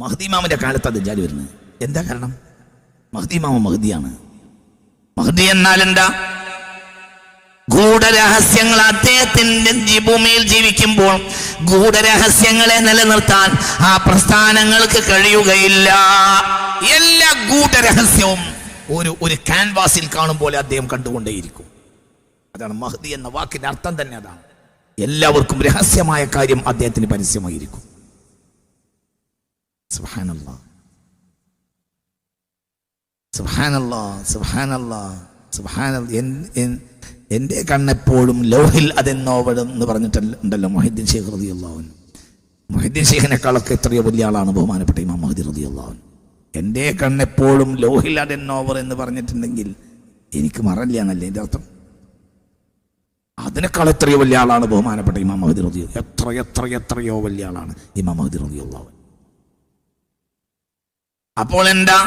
Mahdi ഇമാമിന്റെ കാലത്താണ് ദജ്ജാൽ വരുന്നത്. എന്താ കാരണം? മഹ്ദി ഇമാമ മഹ്ദിയാണ്. മഹ്ദി എന്നാൽ എന്താ? ഗൂഢരഹസ്യങ്ങൾ അദ്ദേഹത്തിന്റെ ഭൂമിയിൽ ജീവിക്കുമ്പോൾ ഗൂഢരഹസ്യങ്ങളെ നിലനിർത്താൻ ആ പ്രസ്ഥാനങ്ങൾക്ക് കഴിയുകയില്ല. എല്ലാ ഗൂഢരഹസ്യവും ഒരു ക്യാൻവാസിൽ കാണുമ്പോൾ അദ്ദേഹം കണ്ടുകൊണ്ടേയിരിക്കും. അതാണ് മഹ്ദി എന്ന വാക്കിന്റെ അർത്ഥം തന്നെ അതാണ്. എല്ലാവർക്കും രഹസ്യമായ കാര്യം അദ്ദേഹത്തിന് പരസ്യമായിരിക്കും. സുബ്ഹാനല്ലാഹ് സുബ്ഹാനല്ലാഹ് സുബ്ഹാനല്ലാഹ് സുബ്ഹാനല്ലാഹ്. എൻ്റെ കണ്ണെപ്പോഴും ലൗഹിൽ അതെന്നോവെന്ന് പറഞ്ഞിട്ടുണ്ടല്ലോ മുഹീദ്ദീൻ ശൈഖ് റളിയല്ലാഹു അൻഹു. മുഹീദ്ദീൻ ശൈഖിനെക്കാളൊക്കെ എത്രയോ വലിയ ആളാണ് ബഹുമാനപ്പെട്ട ഇമാം മഹ്ദി റളിയല്ലാഹു അൻഹു. എൻ്റെ കണ്ണെപ്പോഴും ലൗഹിൽ അതെന്നോവർ എന്ന് പറഞ്ഞിട്ടുണ്ടെങ്കിൽ എനിക്ക് മറല്ല എന്നല്ലേ എൻ്റെ അർത്ഥം. അതിനേക്കാൾ എത്രയോ വലിയ ആളാണ് ബഹുമാനപ്പെട്ട ഇമാം മഹ്ദി റളിയല്ലാഹു. എത്രയോ വലിയ ആളാണ് ഇമാം മഹ്ദി റളിയല്ലാഹു അൻഹു. അപ്പോൾ എന്താ?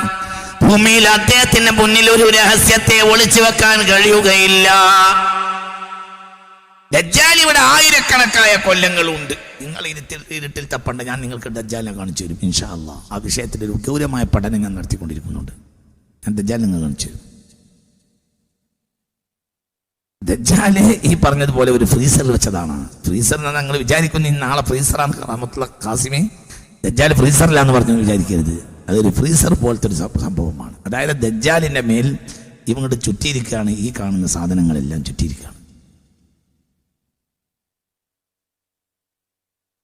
ഭൂമിയിൽ അദ്ദേഹത്തിന്റെ മുന്നിൽ ഒരു രഹസ്യത്തെ ഒളിച്ചു വെക്കാൻ കഴിയുകയില്ല. ദജ്ജാൽ ഇവിടെ ആയിരക്കണക്കായ കൊല്ലങ്ങളുണ്ട്. നിങ്ങൾ ഇരുട്ടിൽ തപ്പണ്ട, ഞാൻ നിങ്ങൾക്ക് ദജ്ജാലിനെ കാണിച്ചു തരും ഇൻഷാ അല്ലാഹ്. ആ വിഷയത്തിൽ ഒരു ഗൗരവമായ പഠനം ഞാൻ നടത്തിക്കൊണ്ടിരിക്കുന്നുണ്ട്. ഞാൻ ദജ്ജാലിനെ നിങ്ങൾ കാണിച്ചു തരും. ദജ്ജാല് ഈ പറഞ്ഞതുപോലെ ഒരു ഫ്രീസറിൽ വെച്ചതാണ്. ഫ്രീസറിൽ നിങ്ങൾ വിചാരിക്കുന്നു നാളെ ഫ്രീസറാണ് റഹ്മത്തുള്ളാഹി ഖാസിമി. ദജ്ജാൽ ഫ്രീസറിലാന്ന് പറഞ്ഞു വിചാരിക്കരുത്. അതൊരു ഫ്രീസർ പോലത്തെ ഒരു സംഭവമാണ്. അതായത് ദജ്ജാലിന്റെ മേൽ ഇവങ്ങോട്ട് ചുറ്റിയിരിക്കുകയാണ്. ഈ കാണുന്ന സാധനങ്ങളെല്ലാം ചുറ്റിയിരിക്കുകയാണ്.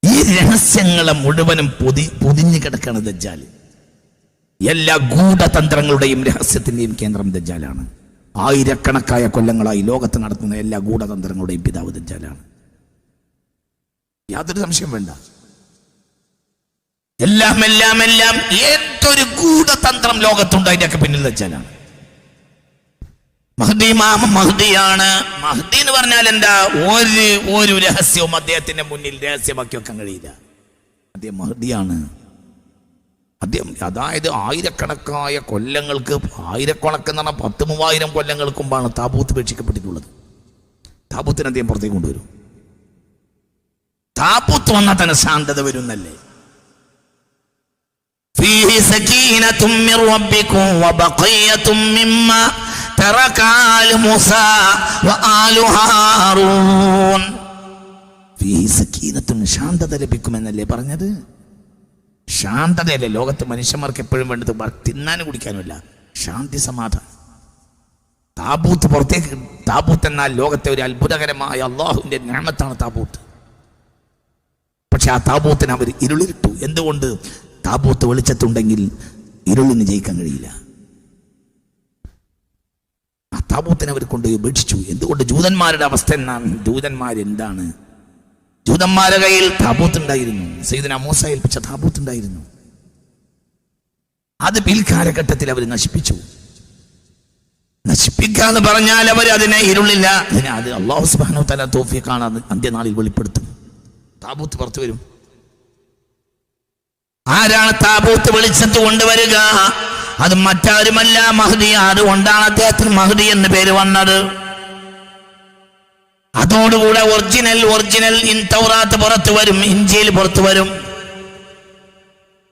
ഈ രഹസ്യങ്ങളെ മുഴുവനും പൊതിഞ്ഞു കിടക്കുകയാണ് ദജ്ജാൽ. എല്ലാ ഗൂഢതന്ത്രങ്ങളുടെയും രഹസ്യത്തിന്റെയും കേന്ദ്രം ദജ്ജാലാണ്. ആയിരക്കണക്കായ കൊല്ലങ്ങളായി ലോകത്ത് നടത്തുന്ന എല്ലാ ഗൂഢതന്ത്രങ്ങളുടെയും പിതാവ് ദജ്ജാലാണ്. യാതൊരു സംശയം വേണ്ട. എല്ലാം ഏതൊരു ഗൂഢതന്ത്രം ലോകത്തുണ്ട് അതിൻ്റെയൊക്കെ പിന്നിൽ ദജ്ജാലാണ്. മഹ്ദി ഇമാം മഹ്ദിയാണ്. മഹ്ദി എന്ന് പറഞ്ഞാൽ എന്താ? ഒരു രഹസ്യവും അദ്ദേഹത്തിന്റെ മുന്നിൽ രഹസ്യമാക്കി വെക്കാൻ കഴിയില്ല. അദ്ദേഹം മഹ്ദിയാണ്. അദ്ദേഹം അതായത് ആയിരക്കണക്കായ കൊല്ലങ്ങൾക്ക്, ആയിരക്കണക്കെന്ന് പറഞ്ഞാൽ 10,000-3000 കൊല്ലങ്ങൾക്ക് മുമ്പാണ് താബൂത്ത് ഉപേക്ഷിക്കപ്പെട്ടിട്ടുള്ളത്. താബൂത്തിന് അദ്ദേഹം പുറത്തേക്ക് കൊണ്ടുവരും. താബൂത്ത് വന്നാൽ തന്നെ ശാന്തത വരുന്നല്ലേ. فيه سكينة من ربكم وبقية مما ترك آل موسى وآل هارون. فيه سكينة, ശാന്തത ലഭിക്കുമെന്നല്ലേ പറഞ്ഞത്? ശാന്തതയല്ലേ ലോകത്ത് മനുഷ്യന്മാർക്ക് എപ്പോഴും വേണ്ടത്? തിന്നാനും കുടിക്കാനുമല്ല, ശാന്തി സമാധാനം. താബൂത്ത് എന്നാൽ ലോകത്തെ ഒരു അത്ഭുതകരമായ അള്ളാഹുവിന്റെ നിഅമത്താണ് താബൂത്ത്. പക്ഷെ ആ താബൂത്തിന് അവർ ഇരുളിട്ടു. എന്തുകൊണ്ട്? താബൂത്ത് വെളിച്ചത്തുണ്ടെങ്കിൽ ഇരുളിന് ജയിക്കാൻ കഴിയില്ല. ആ താബൂത്തിനെ അവർ കൊണ്ട് ഉപേക്ഷിച്ചു. എന്തുകൊണ്ട്? ജൂതന്മാരുടെ അവസ്ഥ എന്നാണ്. ജൂതന്മാരെന്താണ്? ജൂതന്മാരുടെ കയ്യിൽ താബൂത്ത് ഉണ്ടായിരുന്നു. സയ്യിദുനാ മൂസ ഏൽപ്പിച്ച താബൂത്ത് ഉണ്ടായിരുന്നു. അത് പിൽക്കാലഘട്ടത്തിൽ അവർ നശിപ്പിച്ചു. നശിപ്പിക്കാന്ന് പറഞ്ഞാൽ അവർ അതിനെ ഇരുളില്ല. അത് അല്ലാഹു സുബ്ഹാനഹു വ തആല തൗഫീഖാണ്. അത് അന്ത്യനാളിൽ വെളിപ്പെടുത്തും. താബൂത്ത് പുറത്തു വരും. ആരാണ് താബൂത്ത് വെളിച്ചത്ത് കൊണ്ടുവരിക? അത് മറ്റാരുമല്ല, മഹ്ദി. അതുകൊണ്ടാണ് അദ്ദേഹത്തിന് മഹ്ദി എന്ന് പേര് വന്നത്. അതോടുകൂടെ ഒറിജിനൽ തൗറാത്ത് പുറത്തു വരും, ഇൻജീൽ പുറത്തു വരും.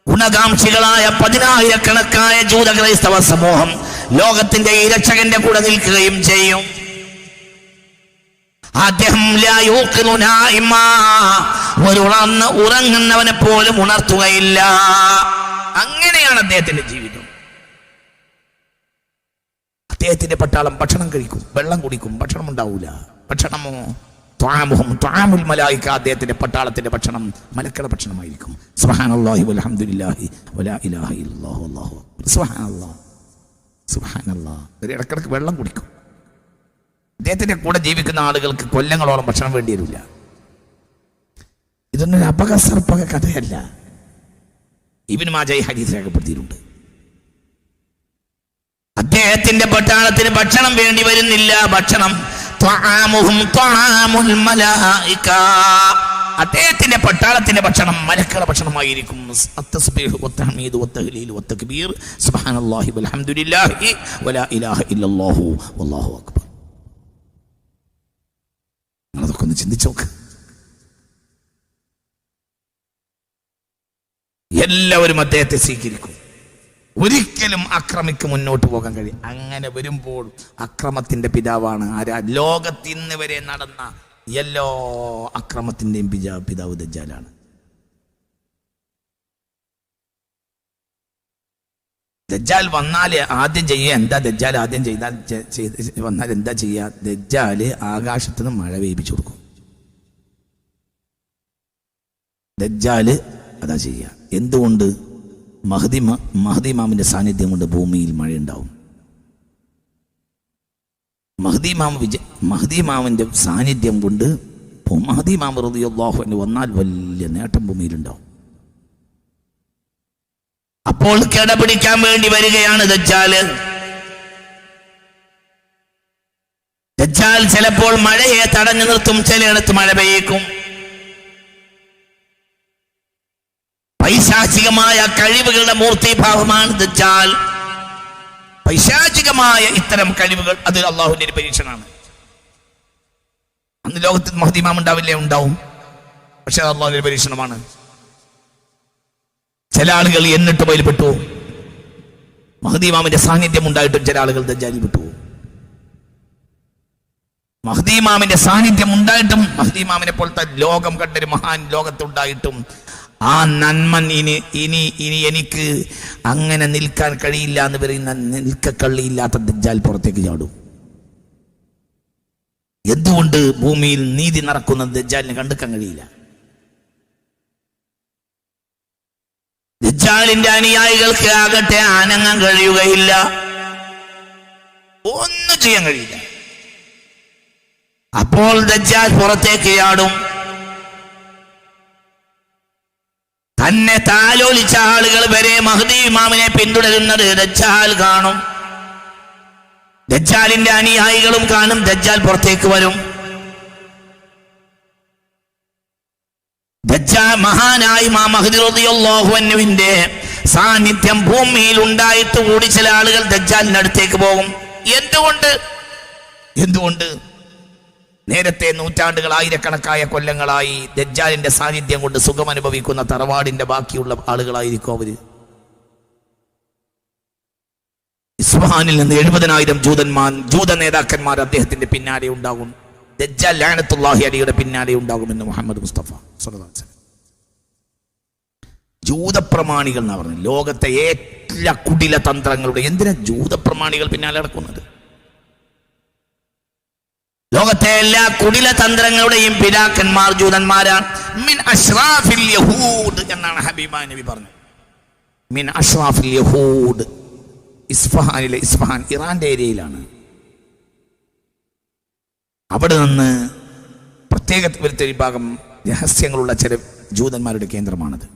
ഗുണകാംക്ഷികളായ 10,000-കണക്കായ ജൂത ക്രൈസ്തവ സമൂഹം ലോകത്തിന്റെ ഈ രക്ഷകന്റെ കൂടെ നിൽക്കുകയും ചെയ്യും. അദ്ദേഹം ഉറങ്ങുന്നവനെ പോലും ഉണർത്തുകയില്ല. അങ്ങനെയാണ് അദ്ദേഹത്തിന്റെ ജീവിതം. അദ്ദേഹത്തിന്റെ പട്ടാളം ഭക്ഷണം കഴിക്കും, വെള്ളം കുടിക്കും, ഭക്ഷണം ഉണ്ടാവൂല. ഭക്ഷണമോ ത്വആമുൽ മലായിക. അദ്ദേഹത്തിന്റെ പട്ടാളത്തിന്റെ ഭക്ഷണം മലക്കളുടെ ഭക്ഷണമായിരിക്കും. സുബ്ഹാനല്ലാഹി വൽഹംദുലില്ലാഹി വലാ ഇലാഹ ഇല്ലല്ലാഹു വല്ലാഹു അക്ബർ. സുബ്ഹാനല്ലാഹ് സുബ്ഹാനല്ലാഹ്. ഇടക്കിടക്ക് വെള്ളം കുടിക്കും. അദ്ദേഹത്തിന്റെ കൂടെ ജീവിക്കുന്ന ആളുകൾക്ക് കൊല്ലങ്ങളോളം ഭക്ഷണം വേണ്ടി വരില്ല. ഇതൊന്നും അപകസർപ്പക കഥയല്ല. ഇബ്നു മാജ ഈ ഹദീസ് രേഖപ്പെടുത്തിയിട്ടുണ്ട്. അദ്ദേഹത്തിന്റെ പട്ടാളത്തിന് ഭക്ഷണം വേണ്ടി വരുന്നില്ല. ഭക്ഷണം അദ്ദേഹത്തിന്റെ പട്ടാളത്തിന്റെ ഭക്ഷണം മലക്കളുടെ ഭക്ഷണമായിരിക്കും. അത്തസ്ബീഹ് വത്തഹ്മീദ് വത്തഹ്ലീൽ വത്തക്ബീർ സുബ്ഹാനല്ലാഹി വൽഹംദുലില്ലാഹി വലാ ഇലാഹ ഇല്ലല്ലാഹു വല്ലാഹു അക്ബർ. അതൊക്കെ ഒന്ന് ചിന്തിച്ചു നോക്ക്. എല്ലാവരും അദ്ദേഹത്തെ സ്വീകരിക്കും. ഒരിക്കലും അക്രമിക്ക് മുന്നോട്ട് പോകാൻ കഴിയും. അങ്ങനെ വരുമ്പോൾ അക്രമത്തിന്റെ പിതാവാണ് ആരാ? ലോകത്തിന്ന് വരെ നടന്ന എല്ലാ അക്രമത്തിന്റെയും പിതാവ് ദജ്ജാലാണ്. ദജ്ജാൽ വന്നാല് ആദ്യം ചെയ്യുക എന്താ? ദജ്ജാൽ ആദ്യം വന്നാൽ എന്താ ചെയ്യുക? ദജ്ജാല് ആകാശത്ത് നിന്ന് മഴ പെയ്യിപ്പിച്ചു കൊടുക്കും. ദജ്ജാല് അതാ ചെയ്യുക. എന്തുകൊണ്ട്? മഹ്ദി ഇമാമിന്റെ സാന്നിധ്യം കൊണ്ട് ഭൂമിയിൽ മഴയുണ്ടാവും. മഹ്ദി ഇമാമിന്റെ സാന്നിധ്യം കൊണ്ട് മഹ്ദി ഇമാം റളിയല്ലാഹു അൻഹു വന്നാൽ വലിയ നേട്ടം ഭൂമിയിലുണ്ടാവും. അപ്പോൾ കിടപിടിക്കാൻ വേണ്ടി വരികയാണ് ദജ്ജാല്. ദജ്ജാൽ ചിലപ്പോൾ മഴയെ തടഞ്ഞു നിർത്തും, ചിലയിടത്ത് മഴ പെയ്യിക്കും. പൈശാചികമായ കഴിവുകളുടെ മൂർത്തിഭാവമാണ് ദജ്ജാൽ. പൈശാചികമായ ഇത്തരം കഴിവുകൾ അത് അള്ളാഹുവിന്റെ ഒരു പരീക്ഷണമാണ്. അന്ന് ലോകത്തിൽ മഹ്ദി ഇമാം ഉണ്ടാവില്ലേ? ഉണ്ടാവും. പക്ഷെ അത് അള്ളാഹുവിന്റെ ഒരു പരീക്ഷണമാണ്. ചില ആളുകൾ എന്നിട്ട് ബയൽപ്പെട്ടു. മഹ്ദി ഇമാമിന്റെ സാന്നിധ്യം ഉണ്ടായിട്ടും ചില ആളുകൾ ദജ്ജാലിൽ പെട്ടു. മഹ്ദി ഇമാമിന്റെ സാന്നിധ്യം ഉണ്ടായിട്ടും, മഹ്ദി ഇമാമിനെ പോലത്തെ ലോകം കണ്ടൊരു മഹാൻ ലോകത്തുണ്ടായിട്ടും ആ നന്മൻ ഇനി എനിക്ക് അങ്ങനെ നിൽക്കാൻ കഴിയില്ല എന്ന് പറയുന്ന നിൽക്കക്കള്ളിയില്ലാത്ത ദജ്ജാൽ പുറത്തേക്ക് ചാടും. എന്തുകൊണ്ട്? ഭൂമിയിൽ നീതി നടക്കുന്ന ദജ്ജാലിനെ കണ്ടെക്കാൻ കഴിയില്ല. ദജ്ജാലിന്റെ അനുയായികൾക്ക് ആകട്ടെ അനങ്ങാൻ കഴിയുകയില്ല, ഒന്നും ചെയ്യാൻ കഴിയില്ല. അപ്പോൾ ദജ്ജാൽ പുറത്തേക്ക് ചാടും. തന്നെ താലോലിച്ച ആളുകൾ വരെ മഹ്ദി ഇമാമിനെ പിന്തുടരുന്നത് ദജ്ജാൽ കാണും. ദജ്ജാലിന്റെ അനുയായികളും കാണും. ദജ്ജാൽ പുറത്തേക്ക് വരും. മഹാനായ ഇമാം മഹ്ദി റളിയല്ലാഹു അൻഹുവിന്റെ സാന്നിധ്യം ഭൂമിയിൽ ഉണ്ടായിട്ട് കൂടി ചില ആളുകൾ ദജ്ജാലിന്റെ അടുത്തേക്ക് പോകും. എന്തുകൊണ്ട്? നേരത്തെ നൂറ്റാണ്ടുകൾ, ആയിരക്കണക്കായ കൊല്ലങ്ങളായി ദജ്ജാലിന്റെ സാന്നിധ്യം കൊണ്ട് സുഖമനുഭവിക്കുന്ന തറവാടിന്റെ ബാക്കിയുള്ള ആളുകളായിരിക്കും അവര്. ഇസ്ഫഹാനിൽ നിന്ന് 70,000 ജൂത നേതാക്കന്മാർ അദ്ദേഹത്തിന്റെ പിന്നാലെ ഉണ്ടാകും. ദജ്ജാൽ ലഅനത്തുല്ലാഹി അലൈഹിയുടെ പിന്നാലെ ഉണ്ടാകുമെന്ന് മുഹമ്മദ് മുസ്തഫ സ്വല്ലല്ലാഹു അലൈഹി വസല്ലം. ജൂതപ്രമാണികൾ എന്നാ പറഞ്ഞത്. ലോകത്തെ എല്ലാ കുടില തന്ത്രങ്ങളുടെ എന്തിനാ ജൂതപ്രമാണികൾ പിന്നാലെ നടക്കുന്നത്? ലോകത്തെ എല്ലാ കുടില തന്ത്രങ്ങളുടെയും പിതാക്കന്മാർ ജൂതന്മാരാണ്. മിൻ അഷ്റാഫിൽ യഹൂദ് എന്നാണ് ഹബീബ നബി പറഞ്ഞത്. മിൻ അഷ്റാഫിൽ യഹൂദ്. ഇസ്ഫഹാൻ ഇറാന്റെ ഏരിയയിലാണ്. അവിടെ നിന്ന് പ്രത്യേക വിഭാഗം രഹസ്യങ്ങളുള്ള ചില ജൂതന്മാരുടെ കേന്ദ്രമാണത്.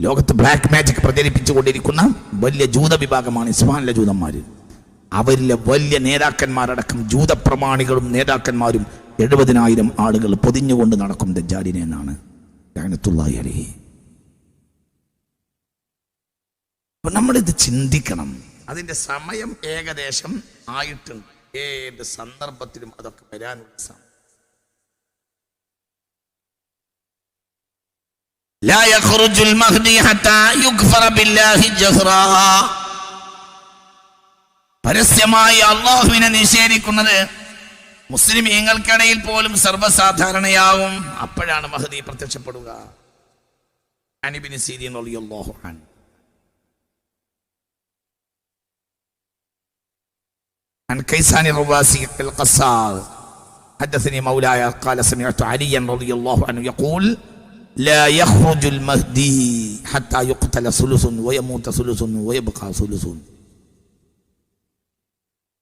ലോകത്ത് ബ്ലാക്ക് മാജിക് പ്രചരിപ്പിച്ചുകൊണ്ടിരിക്കുന്ന വലിയ ജൂത വിഭാഗമാണ് ഇസ്ഫഹാനിലെ ജൂതന്മാര്. അവരിലെ വലിയ നേതാക്കന്മാരടക്കം ജൂതപ്രമാണികളും നേതാക്കന്മാരും 70,000 ആളുകൾ പൊതിഞ്ഞുകൊണ്ട് നടക്കും ദജ്ജാലിനെ എന്നാണ് ലഅനത്തുല്ലാഹി അലൈഹി. അപ്പൊ നമ്മളിത് ചിന്തിക്കണം. അതിന്റെ സമയം ഏകദേശം ആയിട്ടുണ്ട്. ഏത് സന്ദർഭത്തിലും അതൊക്കെ വരാനുള്ള സമയം. ലാ യഖ്റുജുൽ മഹ്ദി ഹത്താ യുഗ്ഫറ ബില്ലാഹി ജഹ്റാ. പരസ്യമായി അള്ളാഹുവിനെ നിഷേധിക്കുന്നത് മുസ്ലിമീങ്ങൾക്കിടയിൽ പോലും സർവ്വസാധാരണയാവും. അപ്പോഴാണ് മഹ്ദി പ്രത്യക്ഷപ്പെടുക. അനിബിന് സീരീൻ റളിയല്ലാഹു അൻഹു. عن كيسان الرواسي القصار حدثني مولاي قال سمعت عليا رضي الله عنه يقول لا يخرج المهدي حتى يقتل ثلث ويموت ثلث ويبقى ثلث.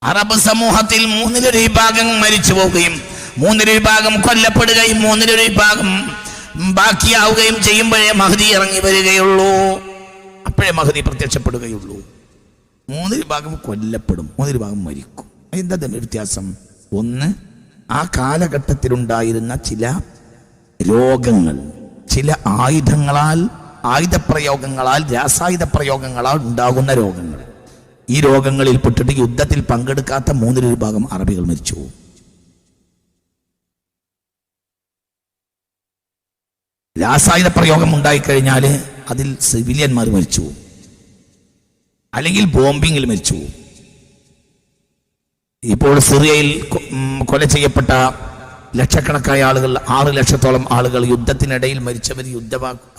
അറബ് സമൂഹത്തിൽ 3 വിഭാഗം മരിച്ചു പോവുകയും 3 വിഭാഗം കൊല്ലപ്പെടുകയും 3 വിഭാഗം ബാക്കിയാവുകയും ചെയ്യുമ്പോഴേ മഹ്ദി ഇറങ്ങി വരികയുള്ളൂ. അപ്പോഴേ മഹ്ദി പ്രത്യക്ഷപ്പെടുകയുള്ളൂ. 3 വിഭാഗം കൊല്ലപ്പെടും, 3 വിഭാഗം മരിക്കും. എന്താ വ്യത്യാസം? ഒന്ന്, ആ കാലഘട്ടത്തിലുണ്ടായിരുന്ന ചില രോഗങ്ങൾ, ചില ആയുധപ്രയോഗങ്ങളാൽ രാസായുധ പ്രയോഗങ്ങളാൽ ഉണ്ടാകുന്ന രോഗങ്ങൾ. ഈ രോഗങ്ങളിൽ പെട്ടിട്ട് യുദ്ധത്തിൽ പങ്കെടുക്കാത്ത 3 വിഭാഗം അറബികൾ മരിച്ചു. രാസായുധ പ്രയോഗം ഉണ്ടായിക്കഴിഞ്ഞാൽ അതിൽ സിവിലിയന്മാർ മരിച്ചു പോകും, അല്ലെങ്കിൽ ബോംബിങ്ങിൽ മരിച്ചു പോകും. ഇപ്പോൾ സിറിയയിൽ കൊല ചെയ്യപ്പെട്ട ലക്ഷക്കണക്കായ ആളുകൾ, 6 ലക്ഷത്തോളം ആളുകൾ യുദ്ധത്തിനിടയിൽ മരിച്ചവർ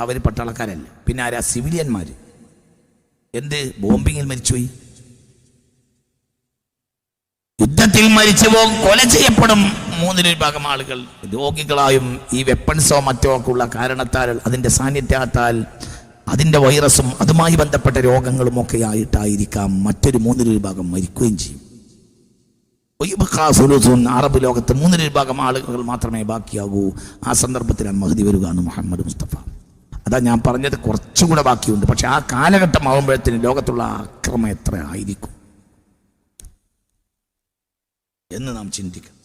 അവർ പട്ടാളക്കാരല്ല, പിന്നെ ആരാ? സിവിലിയന്മാർ. എന്ത്? ബോംബിങ്ങിൽ മരിച്ചുപോയി. യുദ്ധത്തിൽ മരിച്ചു പോകും, കൊല ചെയ്യപ്പെടും. 3% ആളുകൾ രോഗികളായും ഈ വെപ്പൺസോ മറ്റോ ഒക്കെ ഉള്ള കാരണത്താൽ, അതിൻ്റെ സാന്നിധ്യത്താൽ, അതിൻ്റെ വൈറസും അതുമായി ബന്ധപ്പെട്ട രോഗങ്ങളും ഒക്കെ ആയിട്ടായിരിക്കാം മറ്റൊരു 3% മരിക്കുകയും ചെയ്യും. അറബ് ലോകത്ത് 3% ആളുകൾ മാത്രമേ ബാക്കിയാകൂ. ആ സന്ദർഭത്തിലാണ് മഹ്ദി വരികയാണ് മുഹമ്മദ് മുസ്തഫ. അതാ ഞാൻ പറഞ്ഞത്, കുറച്ചുകൂടെ ബാക്കിയുണ്ട്. പക്ഷെ ആ കാലഘട്ടം ആകുമ്പോഴത്തേന് ലോകത്തുള്ള അക്രമം എത്ര ആയിരിക്കും എന്ന് നാം ചിന്തിക്കണം.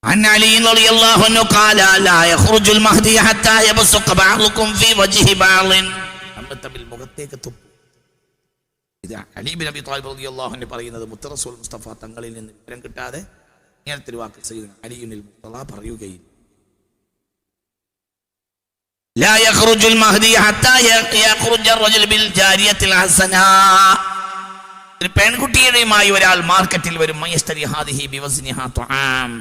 عن علي رضي الله عنه قال لا يخرج المهدي حتى يبصق بعضكم في وجه بعض. മുഖത്തേക്ക് തുപ്പും. ഇത് അലി ബിൻ അബി ത്വാലിബ് റളിയല്ലാഹു അൻഹു പറയുന്നത് മുത്ത് റസൂൽ മുസ്തഫ തങ്ങളിൽ നിന്ന് വിവരം കിട്ടാതെ ഇങ്ങനത്തെ ഒരു വാക്ക് സയ്യിദുനാ അലിയുൽ മുർത്തള പറയുകയില്ല. لا يخرج المهدي حتى يخرج الرجل بالجارية الحسنة. ഒരു പെൺകുട്ടിയുടെയുമായി ഒരാൾ മാർക്കറ്റിൽ വരും. മയസ്തരി ഹാദിഹി ബിവസ്നിഹാ തുആം.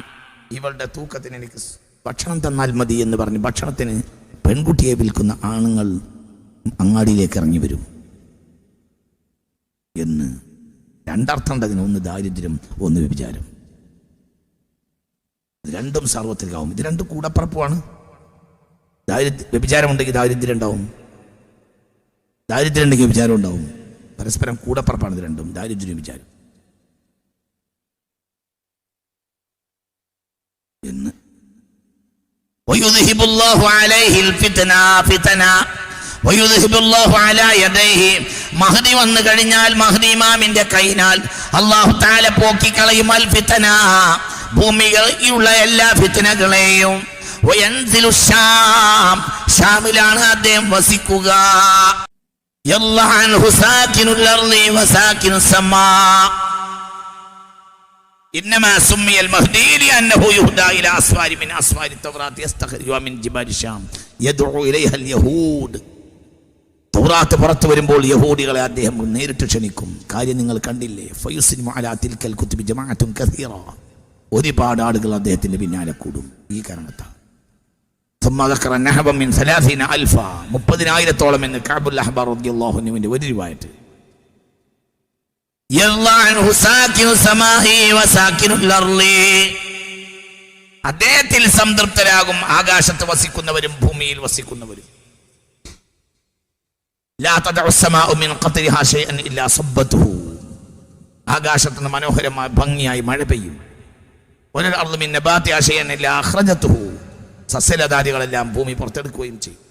ഇവളുടെ തൂക്കത്തിന് എനിക്ക് ഭക്ഷണം തന്നാൽ മതി എന്ന് പറഞ്ഞ് ഭക്ഷണത്തിന് പെൺകുട്ടിയെ വിൽക്കുന്ന ആണുങ്ങൾ അങ്ങാടിയിലേക്ക് ഇറങ്ങി വരും എന്ന്. രണ്ടർത്ഥം ഉണ്ട് അതിന്. ഒന്ന് ദാരിദ്ര്യം, ഒന്ന് വ്യഭിചാരം. ഇത് രണ്ടും സാർവത്രികമാവും. ഇത് രണ്ടും കൂടപ്പറപ്പുമാണ്. വ്യഭിചാരം ഉണ്ടെങ്കിൽ ദാരിദ്ര്യം ഉണ്ടാവും, ദാരിദ്ര്യം ഉണ്ടെങ്കിൽ വ്യഭിചാരം ഉണ്ടാവും. പരസ്പരം കൂടപ്പറപ്പാണ് ഇത് രണ്ടും, ദാരിദ്ര്യം വ്യഭിചാരം എന്ന്. മഹ്ദി വന്നു കഴിഞ്ഞാൽ മഹ്ദി ഇമാമിന്റെ കൈനാൽ അല്ലാഹു തആല പോക്കിക്കളയും അൽ ഫിതന, ഭൂമിയിലുള്ള എല്ലാ ഫിത്നകളെയും. വയൻസിലു ശാം, ശാമിലാണ് അദ്ദേഹം വസിക്കുക. യല്ലാഹു സാകിനുൽ അർളി വസാകിനുസ് സമാ. ഇന്നമാ സുമ്മിയൽ മഹ്ദി ലിഅന്നഹു യുഹ്ദാ ഇലാ അസ്വാരി മിൻ അസ്വാരി തൗറാത്ത് യസ്തഖ്രിജു മിൻ ജിബാലി ശാം യദ്ഉ ഇലൈഹൽ യഹൂദ്. തൗറാത്ത് പുറത്തു വരുമ്പോൾ യഹൂദികളെ അദ്ദേഹം നേരിട്ട് ക്ഷണിക്കും. കാര്യം നിങ്ങൾ കണ്ടില്ലേ, ഫയുസ്ലിമു അലാ തിൽക്കൽ കുതുബി ജമാഅത്തുൻ കസീറ. ഒരുപാട് ആളുകൾ അദ്ദേഹത്തിന്റെ പിന്നാലെ കൂടും ഈ കാരണത്താൽ. 30,000 എന്ന് കഅബുൽ അഹ്ബാർ റളിയല്ലാഹു അൻഹുവിന്റെ ഒരു റിവായത്ത്. അദ്ദേഹത്തിൽ സംതൃപ്തരാകും ആകാശത്ത് വസിക്കുന്നവരും ഭൂമിയിൽ വസിക്കുന്നവരും. ആകാശത്ത് നിന്ന് മനോഹരമായ ഭംഗിയായി മഴ പെയ്യും. സസ്യലതാദികളെല്ലാം ഭൂമി പുറത്തെടുക്കുകയും ചെയ്യും.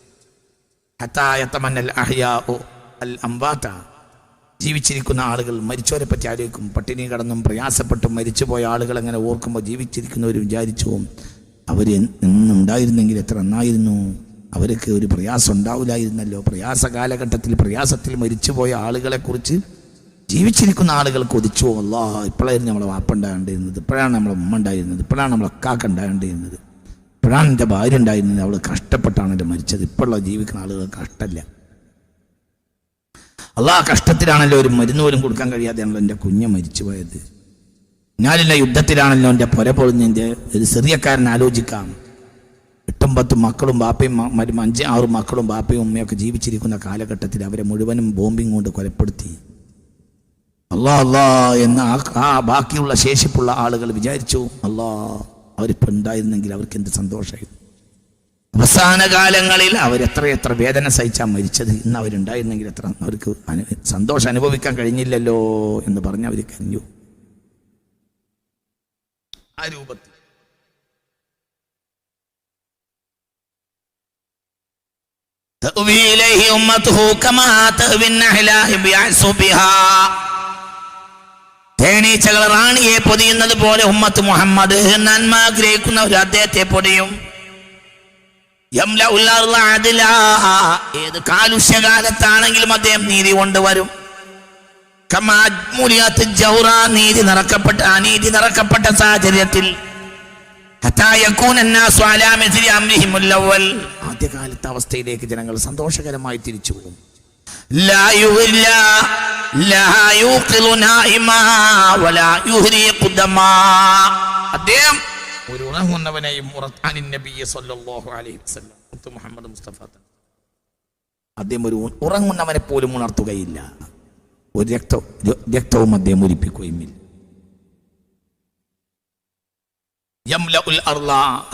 ജീവിച്ചിരിക്കുന്ന ആളുകൾ മരിച്ചവരെ പറ്റി ആലോചിക്കും. പട്ടിണി കടന്നും പ്രയാസപ്പെട്ടും മരിച്ചുപോയ ആളുകൾ അങ്ങനെ ഓർക്കുമ്പോൾ ജീവിച്ചിരിക്കുന്നവർ വിചാരിച്ചു, അവർ എന്നുണ്ടായിരുന്നെങ്കിൽ എത്ര നന്നായിരുന്നു, അവർക്ക് ഒരു പ്രയാസം ഉണ്ടാവില്ലായിരുന്നല്ലോ. പ്രയാസ കാലഘട്ടത്തിൽ പ്രയാസത്തിൽ മരിച്ചുപോയ ആളുകളെ കുറിച്ച് ജീവിച്ചിരിക്കുന്ന ആളുകൾ കൊതിച്ചു, അല്ലാ ഇപ്പോഴായിരുന്നു നമ്മളെ വാപ്പ ഉണ്ടാകേണ്ടിയിരുന്നത്, ഇപ്പോഴാണ് നമ്മളെ ഉമ്മ ഉണ്ടായിരുന്നത്, ഇപ്പോഴാണ് നമ്മളെ അക്കാക്ക ഉണ്ടാകേണ്ടിയിരുന്നത്, ഇപ്പോഴാണ് എൻ്റെ ഭാര്യ ഉണ്ടായിരുന്നത്, അവൾ കഷ്ടപ്പെട്ടാണ് എൻ്റെ മരിച്ചത്. ഇപ്പോഴുള്ള ജീവിക്കുന്ന ആളുകൾ കഷ്ടമില്ല. അള്ളാഹ് കഷ്ടത്തിലാണല്ലോ, ഒരു മരുന്ന് പോലും കൊടുക്കാൻ കഴിയാതെയാണല്ലോ എൻ്റെ കുഞ്ഞ് മരിച്ചു പോയത്. ഞാനില്ല യുദ്ധത്തിലാണല്ലോ എൻ്റെ പുര പൊളിഞ്ഞതിൻ്റെ. ഒരു സിറിയക്കാരൻ ആലോചിക്കാം, 8-10 മക്കളും ബാപ്പയും 5-6 മക്കളും ബാപ്പയും ഉമ്മയൊക്കെ ജീവിച്ചിരിക്കുന്ന കാലഘട്ടത്തിൽ അവരെ മുഴുവനും ബോംബിങ് കൊണ്ട് കൊലപ്പെടുത്തി. അല്ലാ എന്ന ആ ബാക്കിയുള്ള ശേഷിപ്പുള്ള ആളുകൾ വിചാരിച്ചു, അല്ലാ അവരിപ്പോൾ ഉണ്ടായിരുന്നെങ്കിൽ അവർക്ക് എന്ത് സന്തോഷമായിരുന്നു. അവസാന കാലങ്ങളിൽ അവരെത്ര വേദന സഹിച്ചാൽ മരിച്ചത്. ഇന്ന് അവരുണ്ടായിരുന്നെങ്കിൽ എത്ര അവർക്ക് സന്തോഷം അനുഭവിക്കാൻ കഴിഞ്ഞില്ലല്ലോ എന്ന് പറഞ്ഞ് അവർ കരഞ്ഞു. ആ രൂപത്തിൽ തേനീച്ചകൾ റാണിയെ പൊതിയുന്നത് പോലെ ഉമ്മത്ത് മുഹമ്മദ് നന്മ ആഗ്രഹിക്കുന്നവർ അദ്ദേഹത്തെ പൊതിയും. ഏത് കാലുഷ്യകാലത്താണെങ്കിലും അദ്ദേഹം നീതി കൊണ്ടുവരും. നീതി നിറക്കപ്പെട്ട സാഹചര്യത്തിൽ ആദ്യകാലത്തെ അവസ്ഥയിലേക്ക് ജനങ്ങൾ സന്തോഷകരമായി തിരിച്ചു പോകും. അദ്ദേഹം ഒരു ഉറങ്ങുന്നവനെയും മുഹമ്മദ് മുസ്തഫ അദ്ദേഹം ഒരു ഉറങ്ങുന്നവനെ പോലും ഉണർത്തുകയില്ല. ഒരു രക്തവും അദ്ദേഹം ഒലിപ്പിക്കുകയുമില്ല.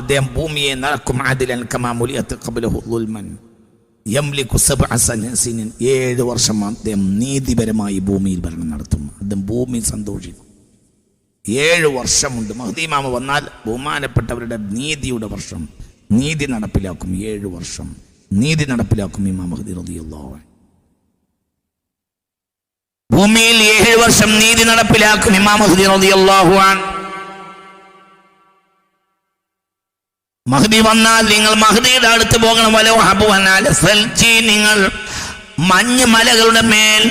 അദ്ദേഹം ഭൂമിയെ നിറക്കും. 7 വർഷം അദ്ദേഹം നീതിപരമായി ഭൂമിയിൽ ഭരണം നടത്തും. അദ്ദേഹം ഭൂമി സന്തോഷിക്കും. 7 വർഷമുണ്ട്. മഹ്ദി ഇമാം വന്നാൽ ബഹുമാനപ്പെട്ടവരുടെ നീതിയുടെ വർഷം, നീതി നടപ്പിലാക്കും. 7 വർഷം നീതി നടപ്പിലാക്കും ഇമാം മഹ്ദി റളിയല്ലാഹു അൻഹു. ഭൂമിയിൽ 7 വർഷം നീതി നടപ്പിലാക്കും ഇമാം മഹ്ദി റളിയല്ലാഹു അൻഹു. മഹ്ദി വന്നാൽ നിങ്ങൾ മഹ്ദിയുടെ അടുത്ത് പോകണം. നിങ്ങൾ മഞ്ഞ് മലകളുടെ മേൽ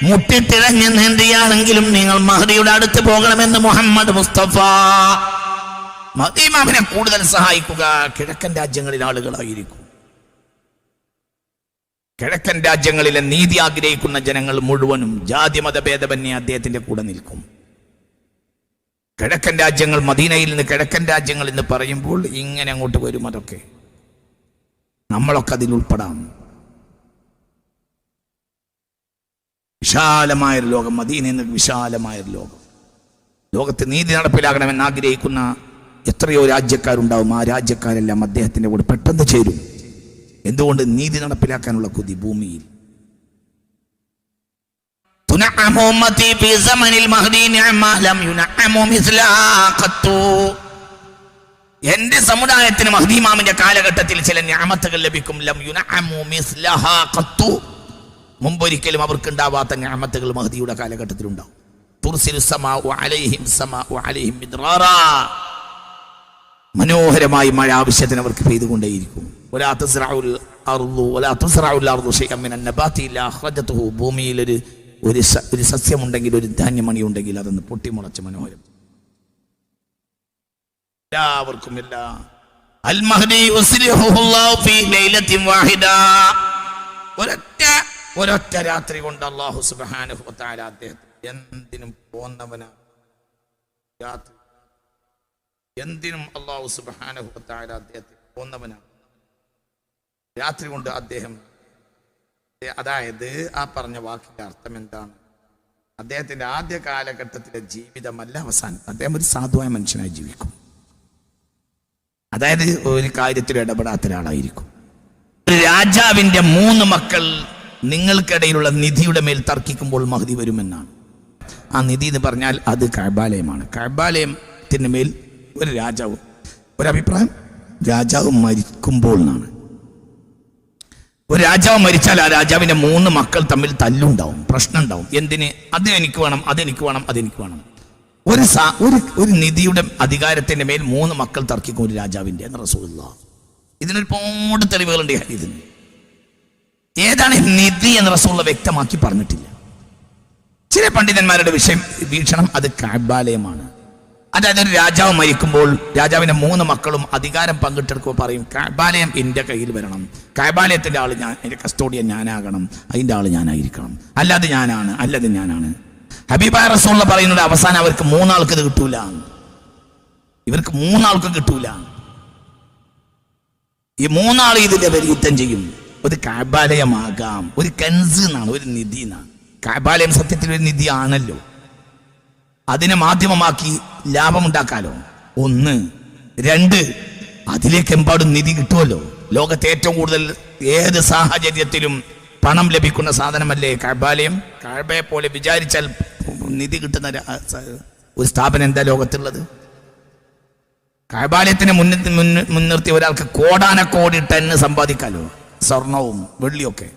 മുട്ടിത്തിഴഞ്ഞ് നീന്തിയാണെങ്കിലും നിങ്ങൾ മഹ്ദിയുടെ അടുത്ത് പോകണമെന്ന് മുഹമ്മദ് മുസ്തഫ. മഹ്ദി ഇമാമിനെ കൂടുതൽ സഹായിക്കുക കിഴക്കൻ രാജ്യങ്ങളിലെ ആളുകളായിരിക്കും. കിഴക്കൻ രാജ്യങ്ങളിലെ നീതി ആഗ്രഹിക്കുന്ന ജനങ്ങൾ മുഴുവനും ജാതി മതഭേദമന്യേ അദ്ദേഹത്തിന്റെ കൂടെ നിൽക്കും. കിഴക്കൻ രാജ്യങ്ങൾ, മദീനയിൽ നിന്ന് കിഴക്കൻ രാജ്യങ്ങൾ എന്ന് പറയുമ്പോൾ ഇങ്ങനെ അങ്ങോട്ട് വരും. അതൊക്കെ നമ്മളൊക്കെ അതിൽ ഉൾപ്പെടാം. വിശാലമായൊരു ലോകം, മദീന എന്ന വിശാലമായൊരു ലോകം. ലോകത്ത് നീതി നടപ്പിലാകണമെന്ന് ആഗ്രഹിക്കുന്ന എത്രയോ രാജ്യക്കാരുണ്ടാവും. ആ രാജ്യക്കാരെല്ലാം അദ്ദേഹത്തിന്റെ കൂടെ പെട്ടെന്ന് ചേരും. എന്തുകൊണ്ട്? നീതി നടപ്പിലാക്കാനുള്ള കൊതി ഭൂമിയിൽ. എന്റെ സമുദായത്തിന് മഹ്ദി ഇമാമിന്റെ കാലഘട്ടത്തിൽ ചില നിഅമത്തുകൾ ലഭിക്കും. മുമ്പൊരിക്കലും അവർക്ക് ഉണ്ടാവാത്ത നിഅമത്തുകൾ മഹ്ദിയുടെ കാലഘട്ടത്തിൽ ഉണ്ടാവും. മനോഹരമായി മഴ ആവശ്യത്തിന് അവർക്ക് പെയ്തുകൊണ്ടേയിരിക്കും. ഭൂമിയിൽ ഒരു സസ്യമുണ്ടെങ്കിൽ, ഒരു ധാന്യമണി ഉണ്ടെങ്കിൽ അതൊന്ന് പൊട്ടിമുളച്ച് മനോഹരം. എല്ലാവർക്കും ഒരൊറ്റ രാത്രി കൊണ്ട് അല്ലാഹു സുബ്ഹാനഹു വ തആല അദ്ദേഹത്തെ എന്തിനും പോന്നവനാണ്. എന്തിനും അല്ലാഹു സുബ്ഹാനഹു വ തആല അദ്ദേഹത്തെ പോന്നവനാണ്. രാത്രി കൊണ്ട് അദ്ദേഹം, അതായത് ആ പറഞ്ഞ വാക്കിന്റെ അർത്ഥം എന്താണ്? അദ്ദേഹത്തിന്റെ ആദ്യ കാലഘട്ടത്തിലെ ജീവിതമല്ല അവസാനം. അദ്ദേഹം ഒരു സാധുവായ മനുഷ്യനായി ജീവിക്കും. അതായത് ഒരു കാര്യത്തിൽ ഇടപെടാത്ത ഒരാളായിരിക്കും. ഒരു രാജാവിന്റെ 3 മക്കൾ നിങ്ങൾക്കിടയിലുള്ള നിധിയുടെ മേൽ തർക്കിക്കുമ്പോൾ മഹ്ദി വരുമെന്നാണ്. ആ നിധി എന്ന് പറഞ്ഞാൽ അത് കഅബാലയമാണ്. കഅബാലയത്തിന് മേൽ ഒരു രാജാവ്, ഒരഭിപ്രായം, രാജാവ് മരിക്കുമ്പോൾ എന്നാണ്. ഒരു രാജാവ് മരിച്ചാൽ ആ രാജാവിന്റെ 3 മക്കൾ തമ്മിൽ തല്ലുണ്ടാവും, പ്രശ്നം ഉണ്ടാവും. എന്തിന്? അത് എനിക്ക് വേണം, അതെനിക്ക് വേണം, അതെനിക്ക് വേണം. ഒരു നിധിയുടെ അധികാരത്തിന്റെ മേൽ 3 മക്കൾ തർക്കിക്കും ഒരു രാജാവിന്റെ എന്ന് റസൂലുള്ളാഹ്. ഇതിനൊരുപാട് തെളിവുകളുണ്ട് ഇതിന്. ഏതാണ് നിധി എന്ന് റസൂലുള്ളാഹ് വ്യക്തമാക്കി പറഞ്ഞിട്ടില്ല. ചില പണ്ഡിതന്മാരുടെ വീക്ഷണം അത് കഅബാലയമാണ്. അതായത് ഒരു രാജാവ് മരിക്കുമ്പോൾ രാജാവിന്റെ 3 മക്കളും അധികാരം പങ്കിട്ടെടുക്കുമ്പോൾ പറയും, കഅബാലയം എൻ്റെ കയ്യിൽ വരണം, കഅബാലയത്തിന്റെ ആള് ഞാൻ, എൻ്റെ കസ്റ്റോഡിയൻ ഞാനാകണം, അതിൻ്റെ ആള് ഞാനായിരിക്കണം, അല്ലാതെ ഞാനാണ്, അല്ലാതെ ഞാനാണ്. ഹബീബായ റസൂലുള്ളാഹ് പറയുന്നത് അവസാനം അവർക്ക് 3 ആൾക്ക് ഇത് കിട്ടൂല, ഇവർക്ക് 3 ആൾക്കും കിട്ടൂല. ഈ 3 ആൾ ഇതിന്റെ പേര് യുദ്ധം ചെയ്യും. ഒരു കഅബാലയമാകാം, ഒരു കൻസ് എന്നാണ്, ഒരു നിധി എന്നാണ്. കഅബാലയം സത്യത്തിൽ ഒരു നിധി ആണല്ലോ. അതിനെ മാധ്യമമാക്കി ലാഭമുണ്ടാക്കാലോ. 1, 2 അതിലേക്ക് എമ്പാടും നിധി കിട്ടുമല്ലോ. ലോകത്തെ ഏറ്റവും കൂടുതൽ ഏത് സാഹചര്യത്തിലും പണം ലഭിക്കുന്ന സാധനമല്ലേ കഅബാലയം? കഅബയെ പോലെ വിചാരിച്ചാൽ നിധി കിട്ടുന്ന ഒരു സ്ഥാപനം എന്താ ലോകത്തുള്ളത്? കഅബാലയത്തിനെ മുൻനിർത്തി ഒരാൾക്ക് കോടാനക്കോടി ടണ്ണ് സമ്പാദിക്കാലോ, സ്വർണവും വെള്ളിയൊക്കെ.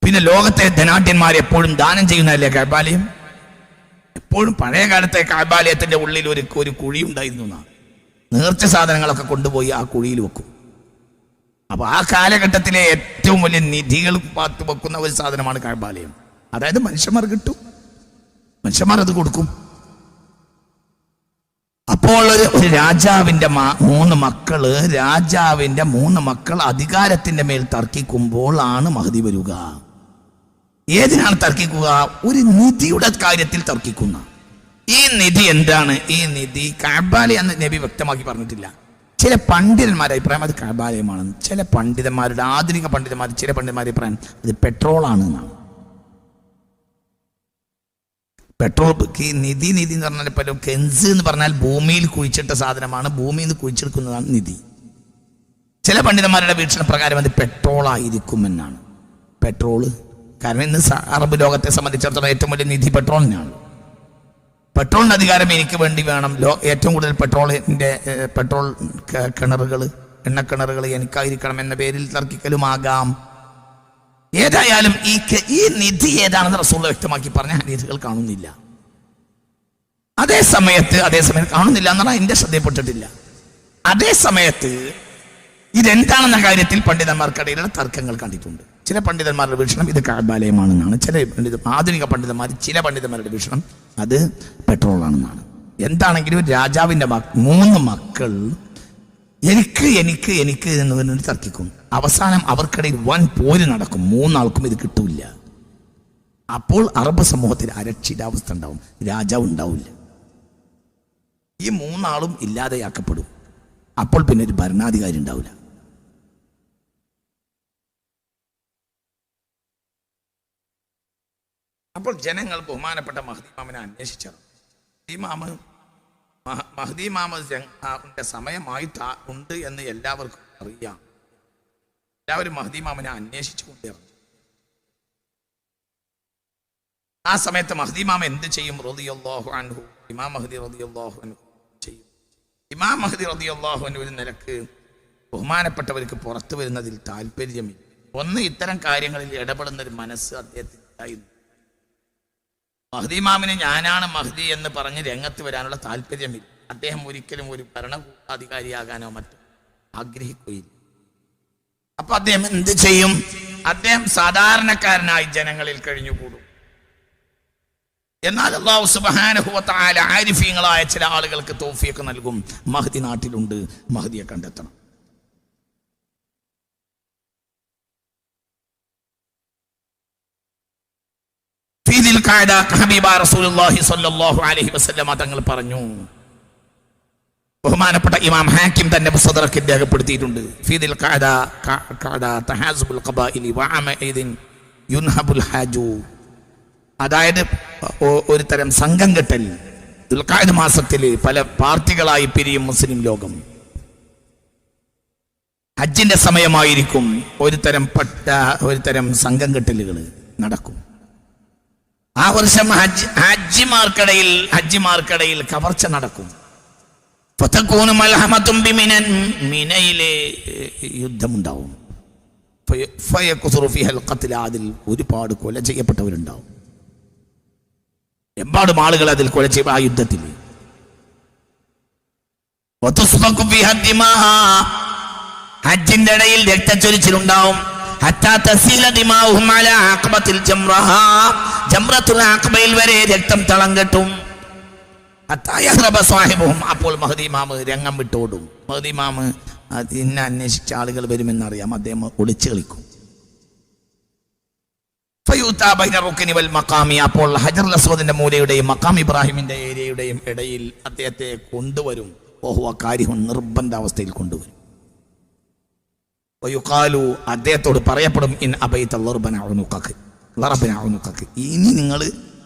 പിന്നെ ലോകത്തെ ധനാഢ്യന്മാർ എപ്പോഴും ദാനം ചെയ്യുന്നതല്ലേ കഅബാലയം? എപ്പോഴും പഴയ കാലത്തെ കഅബാലയത്തിന്റെ ഉള്ളിൽ ഒരു കുഴി ഉണ്ടായിരുന്നു. നേർച്ച സാധനങ്ങളൊക്കെ കൊണ്ടുപോയി ആ കുഴിയിൽ വെക്കും. അപ്പൊ ആ കാലഘട്ടത്തിലെ ഏറ്റവും വലിയ നിധികൾ പാത്തു വെക്കുന്ന ഒരു സാധനമാണ് കഅബാലയം. അതായത് മനുഷ്യന്മാർ കിട്ടും, മനുഷ്യന്മാർ അത് കൊടുക്കും. അപ്പൊ അപ്പോൾ ഒരു രാജാവിന്റെ മൂന്ന് മക്കൾ അധികാരത്തിന്റെ മേൽ തർക്കിക്കുമ്പോൾ ആണ് മഹദി വരിക. ഏതിനാണ് തർക്കിക്കുക? ഒരു നിധിയുടെ കാര്യത്തിൽ തർക്കിക്കുന്ന. ഈ നിധി എന്താണ്? ഈ നിധി കഅബാലയം എന്ന് നബി വ്യക്തമാക്കി പറഞ്ഞിട്ടില്ല. ചില പണ്ഡിതന്മാരുടെ അഭിപ്രായം അത് കഅബാലയമാണെന്ന്. ചില പണ്ഡിതന്മാരുടെ ആധുനിക പണ്ഡിതന്മാർ ചില പണ്ഡിതന്മാരുടെ അഭിപ്രായം അത് പെട്രോളാണ് എന്നാണ്. പെട്രോൾ നിധി എന്ന് പറഞ്ഞാൽ പലരും കെൻസ് എന്ന് പറഞ്ഞാൽ ഭൂമിയിൽ കുഴിച്ചിട്ട സാധനമാണ്, ഭൂമിയിൽ നിന്ന് കുഴിച്ചെടുക്കുന്നതാണ് നിധി. ചില പണ്ഡിതന്മാരുടെ വീക്ഷണ പ്രകാരം അത് പെട്രോൾ ആയിരിക്കുമെന്നാണ്. പെട്രോള് കാരണം ഇന്ന് അറബ് ലോകത്തെ സംബന്ധിച്ചിടത്തോളം ഏറ്റവും വലിയ നിധി പെട്രോളിനാണ്. പെട്രോളിന്റെ അധികാരം എനിക്ക് വേണ്ടി വേണം. ഏറ്റവും കൂടുതൽ പെട്രോൾ കിണറുകൾ, എണ്ണക്കിണറുകൾ എനിക്കായിരിക്കണം എന്ന പേരിൽ തർക്കിക്കലുമാകാം. ഏതായാലും ഈ നിധി ഏതാണെന്ന് റസൂൽ വ്യക്തമാക്കി പറഞ്ഞ ഹദീസുകൾ കാണുന്നില്ല. അതേ സമയത്ത് കാണുന്നില്ല എന്നാണ് എന്റെ ശ്രദ്ധയിൽപ്പെട്ടിട്ടില്ല. അതേ സമയത്ത് ഇതെന്താണെന്ന കാര്യത്തിൽ പണ്ഡിതന്മാർക്കിടയിലുള്ള തർക്കങ്ങൾ കണ്ടിട്ടുണ്ട്. ചില പണ്ഡിതന്മാരുടെ വീക്ഷണം ഇത് കഅബാലയമാണെന്നാണ്. ആധുനിക പണ്ഡിതന്മാർ ചില പണ്ഡിതന്മാരുടെ വീക്ഷണം അത് പെട്രോളാണെന്നാണ്. എന്താണെങ്കിലും രാജാവിന്റെ 3 മക്കൾ എനിക്ക് എന്ന് പറഞ്ഞിട്ട് തർക്കിക്കും. അവസാനം അവർക്കിടയിൽ വൻ പോര് നടക്കും. 3 ആൾക്കും ഇത് കിട്ടൂല. അപ്പോൾ അറബ് സമൂഹത്തിൽ അരക്ഷിതാവസ്ഥ ഉണ്ടാവും, രാജാവ് ഉണ്ടാവില്ല. ഈ 3 ആളും ഇല്ലാതെയാക്കപ്പെടും. അപ്പോൾ പിന്നെ ഒരു ഭരണാധികാരി ഉണ്ടാവില്ല. അപ്പോൾ ജനങ്ങൾ ബഹുമാനപ്പെട്ട മഹ്ദി ഇമാമിനെ അന്വേഷിച്ചത്. മഹ്ദി ഇമാമിന്റെ സമയമായി ഉണ്ട് എന്ന് എല്ലാവർക്കും അറിയാം. എല്ലാവരും മഹ്ദി ഇമാമിനെ അന്വേഷിച്ചു കൊണ്ടിരുന്നു. ആ സമയത്ത് മഹ്ദി ഇമാം എന്ത് ചെയ്യും? റളിയല്ലാഹു അൻഹു, ഇമാം മഹ്ദി റളിയല്ലാഹു അൻഹു ചെയ്യും. ഇമാം മഹ്ദി റളിയല്ലാഹു അൻഹു ഒരു നിലക്ക് ബഹുമാനപ്പെട്ടവർക്ക് പുറത്തു വരുന്നതിൽ താല്പര്യമില്ല. ഒന്ന്, ഇത്തരം കാര്യങ്ങളിൽ ഇടപെടുന്ന ഒരു മനസ്സ് അദ്ദേഹത്തിന് ഉണ്ടായിരുന്നു. മഹ്ദി ഇമാമിന് ഞാനാണ് മഹ്ദി എന്ന് പറഞ്ഞ് രംഗത്ത് വരാനുള്ള താല്പര്യമില്ല. അദ്ദേഹം ഒരിക്കലും ഒരു ഭരണാധികാരിയാകാനോ മറ്റോ ആഗ്രഹിക്കുകയില്ല. അപ്പൊ അദ്ദേഹം എന്ത് ചെയ്യും? അദ്ദേഹം സാധാരണക്കാരനായി ജനങ്ങളിൽ കഴിഞ്ഞുകൂടും. എന്നാൽ അല്ലാഹു സുബ്ഹാനഹു വ തആല ആരിഫീങ്ങളായ ചില ആളുകൾക്ക് തൗഫീഖ് നൽകും. മഹ്ദി നാട്ടിലുണ്ട്, മഹ്ദിയെ കണ്ടെത്തണം. തങ്ങൾ പറഞ്ഞു, ബഹുമാനപ്പെട്ട ഇമാം ഹാക്കിം തന്റെ മുസ്തദറക്കിൽ രേഖപ്പെടുത്തിയിട്ടുണ്ട്. ഫീദിൽ അതായത് ഒരു തരം സംഘം കെട്ടൽ. ദുൽഖഅദ മാസത്തിൽ പല പാർട്ടികളായി പിരിയും മുസ്ലിം ലോകം. ഹജ്ജിന്റെ സമയമായിരിക്കും. ഒരു തരം സംഘം കെട്ടലുകൾ നടക്കും. ആ വർഷം ഹജ്ജിമാർക്കിടയിൽ കവർച്ച നടക്കും. മിനയിലെ യുദ്ധമുണ്ടാവും. അതിൽ ഒരുപാട് കൊല ചെയ്യപ്പെട്ടവരുണ്ടാവും. എമ്പാടും ആളുകൾ അതിൽ കൊല ചെയ്യും. ആ യുദ്ധത്തിൽ ഹജ്ജിന്റെ ഇടയിൽ രക്തച്ചൊരിച്ചിലുണ്ടാവും. വരെ രക്തം തളം കെട്ടും. അപ്പോൾ മഹ്ദി ഇമാം രംഗം വിട്ടോടും. മഹ്ദി ഇമാം ഇന്നെ അന്വേഷിച്ച ആളുകൾ വരുമെന്നറിയാം. അദ്ദേഹം ഒളിച്ചു കളിക്കും. അപ്പോൾ ഹജറുൽ അസ്വദിന്റെ മൂലയുടെയും മഖാം ഇബ്രാഹിമിന്റെ ഏരിയയുടെയും ഇടയിൽ അദ്ദേഹത്തെ കൊണ്ടുവരും. നിർബന്ധാവസ്ഥയിൽ കൊണ്ടുവരും. അദ്ദേഹത്തോട് പറയപ്പെടും, ഇനി നിങ്ങൾ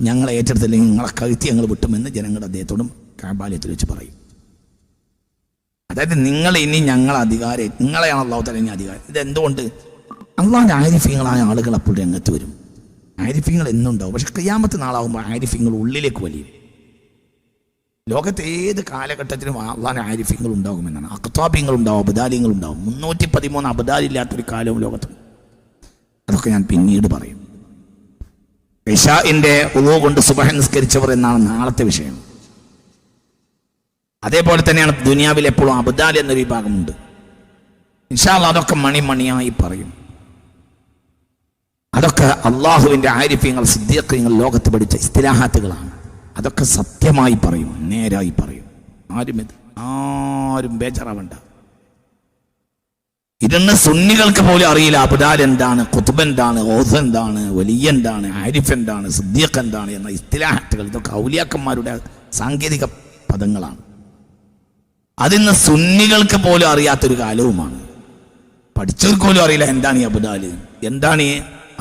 ഞങ്ങളെ ഏറ്റെടുത്തില്ലെങ്കിൽ നിങ്ങളെ കഴുത്തി ഞങ്ങൾ വിട്ടുമെന്ന് ജനങ്ങൾ അദ്ദേഹത്തോടും കഅബാലയത്തിൽ വെച്ച് പറയും. അതായത് നിങ്ങൾ ഇനി ഞങ്ങളെ അധികാരം, നിങ്ങളെയാണ് അല്ലാഹു തആല ഇനി അധികാരം. ഇതെന്തുകൊണ്ട്? അല്ലാഹുവിന്റെ ആരിഫീങ്ങളായ ആളുകൾ അപ്പോൾ രംഗത്ത് വരും. ആരിഫീങ്ങൾ എന്നുണ്ടാവും. പക്ഷെ ഖിയാമത്ത് നാളാകുമ്പോൾ ആരിഫീങ്ങൾ ഉള്ളിലേക്ക് വലിയും. ലോകത്തെ ഏത് കാലഘട്ടത്തിലും അള്ളാഹുവിന്റെ ആരിഫീങ്ങൾ ഉണ്ടാകുമെന്നാണ്. അഖ്താബീങ്ങൾ ഉണ്ടാവും, അബ്ദാലിങ്ങൾ ഉണ്ടാവും. 313 അബ്ദാലില്ലാത്തൊരു കാലവും ലോകത്തും. അതൊക്കെ ഞാൻ പിന്നീട് പറയും. ഇശാഇന്റെ ഉളൂ കൊണ്ട് സുബ്ഹ് നിസ്കരിച്ചവർ എന്നാണ് നാളത്തെ വിഷയം. അതേപോലെ തന്നെയാണ് ദുനിയാവിൽ എപ്പോഴും അബ്ദാൽ എന്നൊരു വിഭാഗമുണ്ട്. ഇൻഷാ അല്ലാഹ് അതൊക്കെ മണിമണിയായി പറയും. അതൊക്കെ അള്ളാഹുവിന്റെ ആരിഫീങ്ങൾ, സിദ്ദീഖീങ്ങൾ ലോകത്ത് പഠിച്ച ഇസ്തിലാഹാത്തുകളാണ്. അതൊക്കെ സത്യമായി പറയും, നേരായി പറയും. ആരും ബേജാറാവണ്ട. ഇതൊന്ന് സുന്നികൾക്ക് പോലും അറിയില്ല. അബ്ദാൽ എന്താണ്, ഖുത്ബ് എന്താണ്, ഓസ് എന്താണ്, വലിയ എന്താണ്, ആരിഫ് എന്താണ്, സിദ്ദീഖ് എന്താണ് എന്ന ഇസ്തിലാഹത്തുകൾ, ഇതൊക്കെ ഔലിയാക്കന്മാരുടെ സാങ്കേതിക പദങ്ങളാണ്. അതിന്ന് സുന്നികൾക്ക് പോലും അറിയാത്തൊരു കാലവുമാണ്. പഠിച്ചവർക്ക് പോലും അറിയില്ല എന്താണ് ഈ അബ്ദാൽ. എന്താണ് ഈ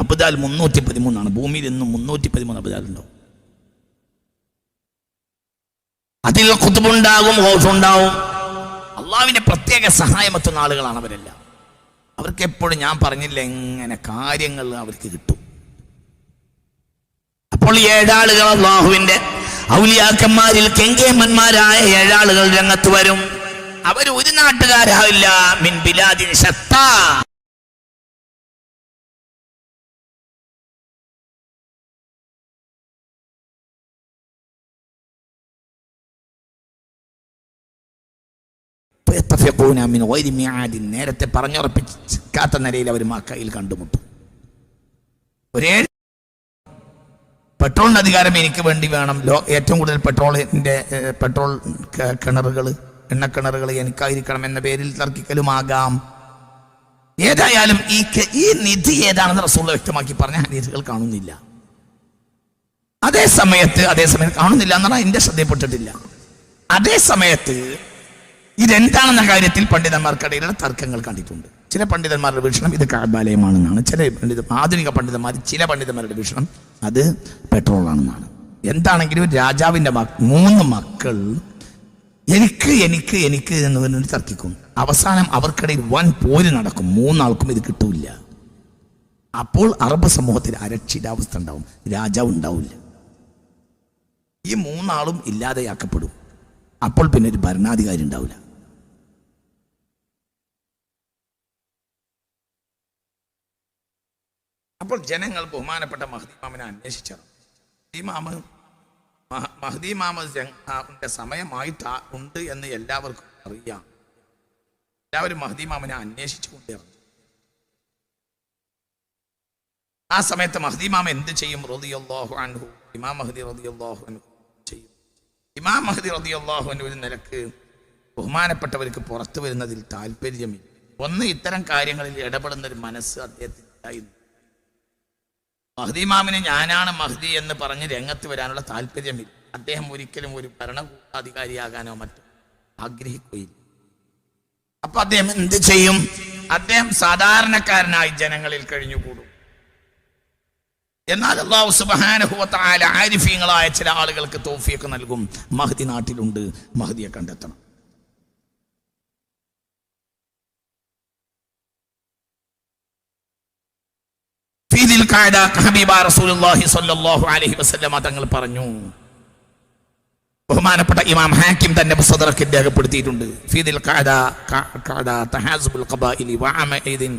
അബ്ദാൽ? 313 ഭൂമിയിൽ ഇന്നും 313 അബ്ദാൽ ഉണ്ടാവും. അതിൽ ഖുത്ബുണ്ടാകും, ഓസ് ഉണ്ടാവും. അള്ളാഹുവിന്റെ പ്രത്യേക സഹായമെത്തുന്ന ആളുകളാണ് അവരെല്ലാം. അവർക്ക് എപ്പോഴും ഞാൻ പറഞ്ഞില്ല എങ്ങനെ കാര്യങ്ങൾ അവർക്ക് കിട്ടും. അപ്പോൾ 7 ആളുകൾ അള്ളാഹുവിന്റെ ഔലിയാക്കന്മാരിൽ കെങ്കേമന്മാരായ 7 ആളുകൾ രംഗത്ത് വരും. അവർ ഒരു നാട്ടുകാരാവില്ല. മിൻ ബിലാദിൻ ശത്താ, നേരത്തെ പറഞ്ഞുറപ്പിക്കാത്ത നിലയിൽ അവർ മക്കയിൽ കണ്ടുമുട്ടും. ഒരേ പെട്രോളിന്റെ അധികാരം എനിക്ക് വേണ്ടി വേണം. ഏറ്റവും കൂടുതൽ പെട്രോൾ കിണറുകൾ, എണ്ണക്കിണറുകൾ എനിക്കായിരിക്കണം എന്ന പേരിൽ തർക്കിക്കലുമാകാം. ഏതായാലും ഈ നിധി ഏതാണെന്ന് റസൂൽ വ്യക്തമാക്കി പറഞ്ഞ ഹദീസുകൾ കാണുന്നില്ല. അതേ സമയത്ത് കാണുന്നില്ല എന്നാൽ എന്റെ ശ്രദ്ധയിൽപ്പെട്ടിട്ടില്ല. അതേ സമയത്ത് ഇതെന്താണെന്ന കാര്യത്തിൽ പണ്ഡിതന്മാർക്കിടയിലുള്ള തർക്കങ്ങൾ കണ്ടിട്ടുണ്ട്. ചില പണ്ഡിതന്മാരുടെ വീക്ഷണം ഇത് കഅബാലയമാണെന്നാണ്. ആധുനിക പണ്ഡിതന്മാർ, ചില പണ്ഡിതന്മാരുടെ വീക്ഷണം അത് പെട്രോളാണെന്നാണ്. എന്താണെങ്കിലും രാജാവിന്റെ 3 മക്കൾ എനിക്ക് എന്ന് പറഞ്ഞിട്ട് തർക്കിക്കും. അവസാനം അവർക്കിടയിൽ വൻ പോര് നടക്കും. 3 ആൾക്കും ഇത് കിട്ടൂല. അപ്പോൾ അറബ് സമൂഹത്തിൽ അരക്ഷിതാവസ്ഥ ഉണ്ടാവും, രാജാവ് ഉണ്ടാവില്ല. ഈ 3 ആളും ഇല്ലാതെയാക്കപ്പെടും. അപ്പോൾ പിന്നെ ഒരു ഭരണാധികാരി ഉണ്ടാവില്ല. അപ്പോൾ ജനങ്ങൾ ബഹുമാനപ്പെട്ട മഹ്ദി ഇമാമിനെ അന്വേഷിച്ചു. മഹ്ദി ഇമാമിന്റെ സമയമായിട്ട് ഉണ്ട് എന്ന് എല്ലാവർക്കും അറിയാം. എല്ലാവരും മഹ്ദി ഇമാമിനെ അന്വേഷിച്ചു കൊണ്ടിരുന്നു. ആ സമയത്ത് മഹ്ദി ഇമാം എന്ത് ചെയ്യും? റളിയല്ലാഹു അൻഹു, ഇമാം മഹ്ദി റളിയല്ലാഹു അൻഹു ചെയ്യും. ഇമാം മഹ്ദി റളിയല്ലാഹു അൻഹു ഒരു നിലക്ക് ബഹുമാനപ്പെട്ടവർക്ക് പുറത്തു വരുന്നതിൽ താല്പര്യമില്ല. ഒന്ന്, ഇത്തരം കാര്യങ്ങളിൽ ഇടപെടുന്ന ഒരു മനസ്സ് അദ്ദേഹത്തിനുണ്ടായിരുന്നു. മഹ്ദി ഇമാമിന് ഞാനാണ് മഹ്ദി എന്ന് പറഞ്ഞ് രംഗത്ത് വരാനുള്ള താല്പര്യമില്ല. അദ്ദേഹം ഒരിക്കലും ഒരു ഭരണാധികാരിയാകാനോ മറ്റോ ആഗ്രഹിക്കുകയില്ല. അപ്പൊ അദ്ദേഹം എന്ത് ചെയ്യും? അദ്ദേഹം സാധാരണക്കാരനായി ജനങ്ങളിൽ കഴിഞ്ഞുകൂടും. എന്നാൽ അല്ലാഹു സുബ്ഹാനഹു വ തആല ആരിഫീങ്ങളായ ചില ആളുകൾക്ക് തൗഫീഖ് നൽകും. മഹ്ദി നാട്ടിലുണ്ട്, മഹ്ദിയെ കണ്ടെത്തണം. ഫീദിൽ ഖഅദ ഹബീബ റസൂലുള്ളാഹി സ്വല്ലല്ലാഹു അലൈഹി വസല്ലം തങ്ങൾ പറഞ്ഞു. ബഹുമാനപ്പെട്ട ഇമാം ഹാക്കിം തന്റെ മുസ്തദറക്കിൽ രേഖപ്പെടുത്തിയിട്ടുണ്ട്. ഫീദിൽ ഖഅദ തഹാസുബുൽ ഖബാഇലി വഅമഇദിൻ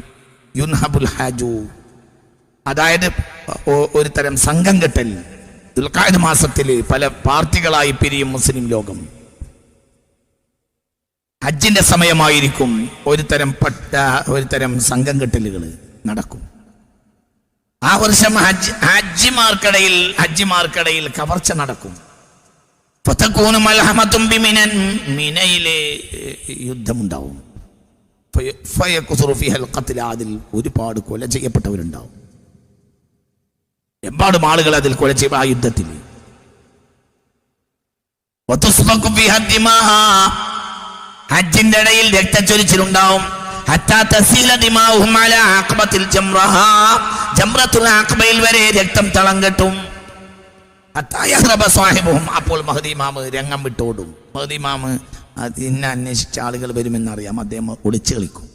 യുൻഹബുൽ ഹാജു. അതായത് ഒരു തരം സംഘം കെട്ടൽ. ദുൽഖഅദ മാസത്തിൽ പല പാർട്ടികളായി പിരിയും മുസ്ലിം ലോകം. ഹജ്ജിന്റെ സമയമായിരിക്കും. ഒരു തരം സംഘം കെട്ടലുകൾ നടക്കും. ആ വർഷം ഹജ്ജിമാർക്കിടയിൽ കവർച്ച നടക്കും. മിനയിലെ യുദ്ധമുണ്ടാവും. അതിൽ ഒരുപാട് കൊല ചെയ്യപ്പെട്ടവരുണ്ടാവും. എമ്പാടും ആളുകൾ അതിൽ കൊല ചെയ്യ ആ യുദ്ധത്തിൽ. ഹജ്ജിന്റെ ഇടയിൽ രക്തച്ചൊരിച്ചിലുണ്ടാവും. വരെ രക്തം തളം കെട്ടും. അപ്പോൾ മഹ്ദി ഇമാം രംഗം വിട്ടോടും. മഹ്ദി ഇമാം ഇന്നെ അന്വേഷിച്ച ആളുകൾ വരുമെന്നറിയാം. അദ്ദേഹം ഒളിച്ചു കളിക്കും.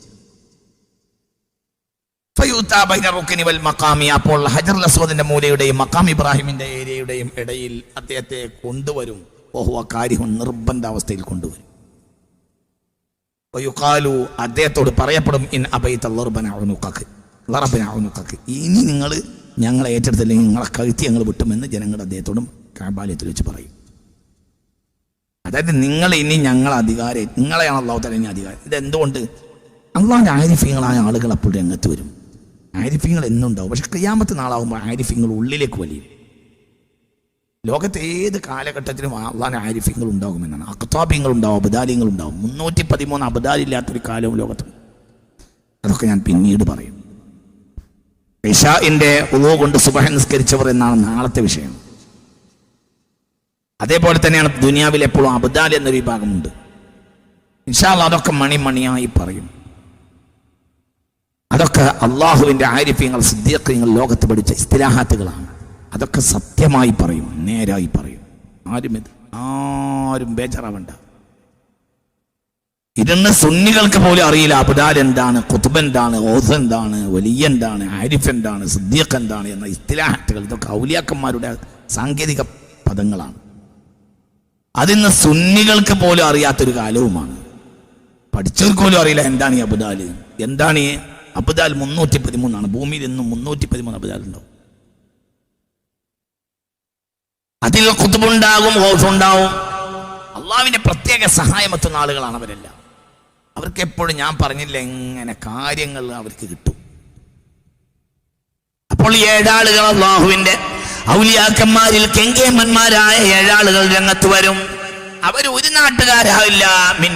അപ്പോൾ ഹജറുൽ അസ്വദിന്റെ മൂലയുടെയും മഖാം ഇബ്രാഹിമിന്റെ ഏരിയയുടെയും ഇടയിൽ അദ്ദേഹത്തെ കൊണ്ടുവരും. നിർബന്ധാവസ്ഥയിൽ കൊണ്ടുവരും. അദ്ദേഹത്തോട് പറയപ്പെടും, ഇനി നിങ്ങൾ ഞങ്ങളെ ഏറ്റെടുത്തില്ലെങ്കിൽ നിങ്ങളെ കഴുത്തി ഞങ്ങൾ വിട്ടുമെന്ന് ജനങ്ങൾ അദ്ദേഹത്തോടും കഅബാലയത്തിൽ വെച്ച് പറയും. അതായത് നിങ്ങൾ ഇനി ഞങ്ങളെ അധികാരം, നിങ്ങളെയാണ് അല്ലാഹു തആല ഇനി അധികാരം. ഇതെന്തുകൊണ്ട്? അല്ലാഹുവിന്റെ ആരിഫീങ്ങളായ ആളുകൾ അപ്പോൾ രംഗത്ത് വരും. ആരിഫീങ്ങൾ എന്നുണ്ടാവും. പക്ഷെ ഖിയാമത്ത് നാളാവുമ്പോൾ ആരിഫീങ്ങൾ ഉള്ളിലേക്ക് വലിയും. ലോകത്തെ ഏത് കാലഘട്ടത്തിലും അള്ളാഹുവിന്റെ ആരിഫ്യങ്ങൾ ഉണ്ടാകുമെന്നാണ്. അഖ്താബിങ്ങൾ ഉണ്ടാവും, അബ്ദാലിങ്ങൾ ഉണ്ടാവും. 313 അബ്ദാലില്ലാത്തൊരു കാലവും ലോകത്ത്. അതൊക്കെ ഞാൻ പിന്നീട് പറയും. ഇശാഇന്റെ ഉളൂ കൊണ്ട് സുബ്ഹ് നിസ്കരിച്ചവർ എന്നാണ് നാളത്തെ വിഷയം. അതേപോലെ തന്നെയാണ് ദുനിയാവിൽ എപ്പോഴും അബ്ദാൽ എന്നൊരു വിഭാഗമുണ്ട്. ഇൻഷാ അല്ലാഹ് അതൊക്കെ മണിമണിയായി പറയും. അതൊക്കെ അള്ളാഹുവിന്റെ ആരിഫ്യങ്ങൾ, സിദ്ദീഖീങ്ങൾ ലോകത്ത് പഠിച്ച ഇസ്തിലാഹാത്തുകളാണ്. അതൊക്കെ സത്യമായി പറയും, നേരായി പറയും. ആരും ബേജാറാവണ്ട. ഇതൊന്ന് സുന്നികൾക്ക് പോലും അറിയില്ല അബ്ദാൽ എന്താണ്, ഖുത്ബ് എന്താണ്, ഔസ് എന്താണ്, വലിയ എന്താണ്, ആരിഫ് എന്താണ്, സിദ്ദീഖ് എന്താണ് എന്ന ഇസ്തിലാഹാത്തുകൾ. ഇതൊക്കെ ഔലിയാക്കന്മാരുടെ സാങ്കേതിക പദങ്ങളാണ്. അതിന്ന് സുന്നികൾക്ക് പോലും അറിയാത്തൊരു കാലവുമാണ്. പഠിച്ചവർക്ക് പോലും അറിയില്ല എന്താണ് ഈ അബ്ദാൽ, എന്താണ് ഈ അബ്ദാൽ. 313 ഭൂമിയിൽ ഇന്നും 313 അബ്ദാൽ ഉണ്ടാവും. അതിൽ ഖുത്ബുണ്ടാകും, ഔസുണ്ടാവും. അള്ളാഹുവിന്റെ പ്രത്യേക സഹായമെത്തുന്ന ആളുകളാണ് അവരെല്ലാം. അവർക്ക് എപ്പോഴും ഞാൻ പറഞ്ഞില്ല എങ്ങനെ കാര്യങ്ങൾ അവർക്ക് കിട്ടും. അപ്പോൾ 7 ആളുകൾ അള്ളാഹുവിന്റെ ഔലിയാക്കന്മാരിൽ കെങ്കേമന്മാരായ 7 ആളുകൾ രംഗത്ത് വരും. അവർ ഒരു നാട്ടുകാരാവില്ല. മിൻ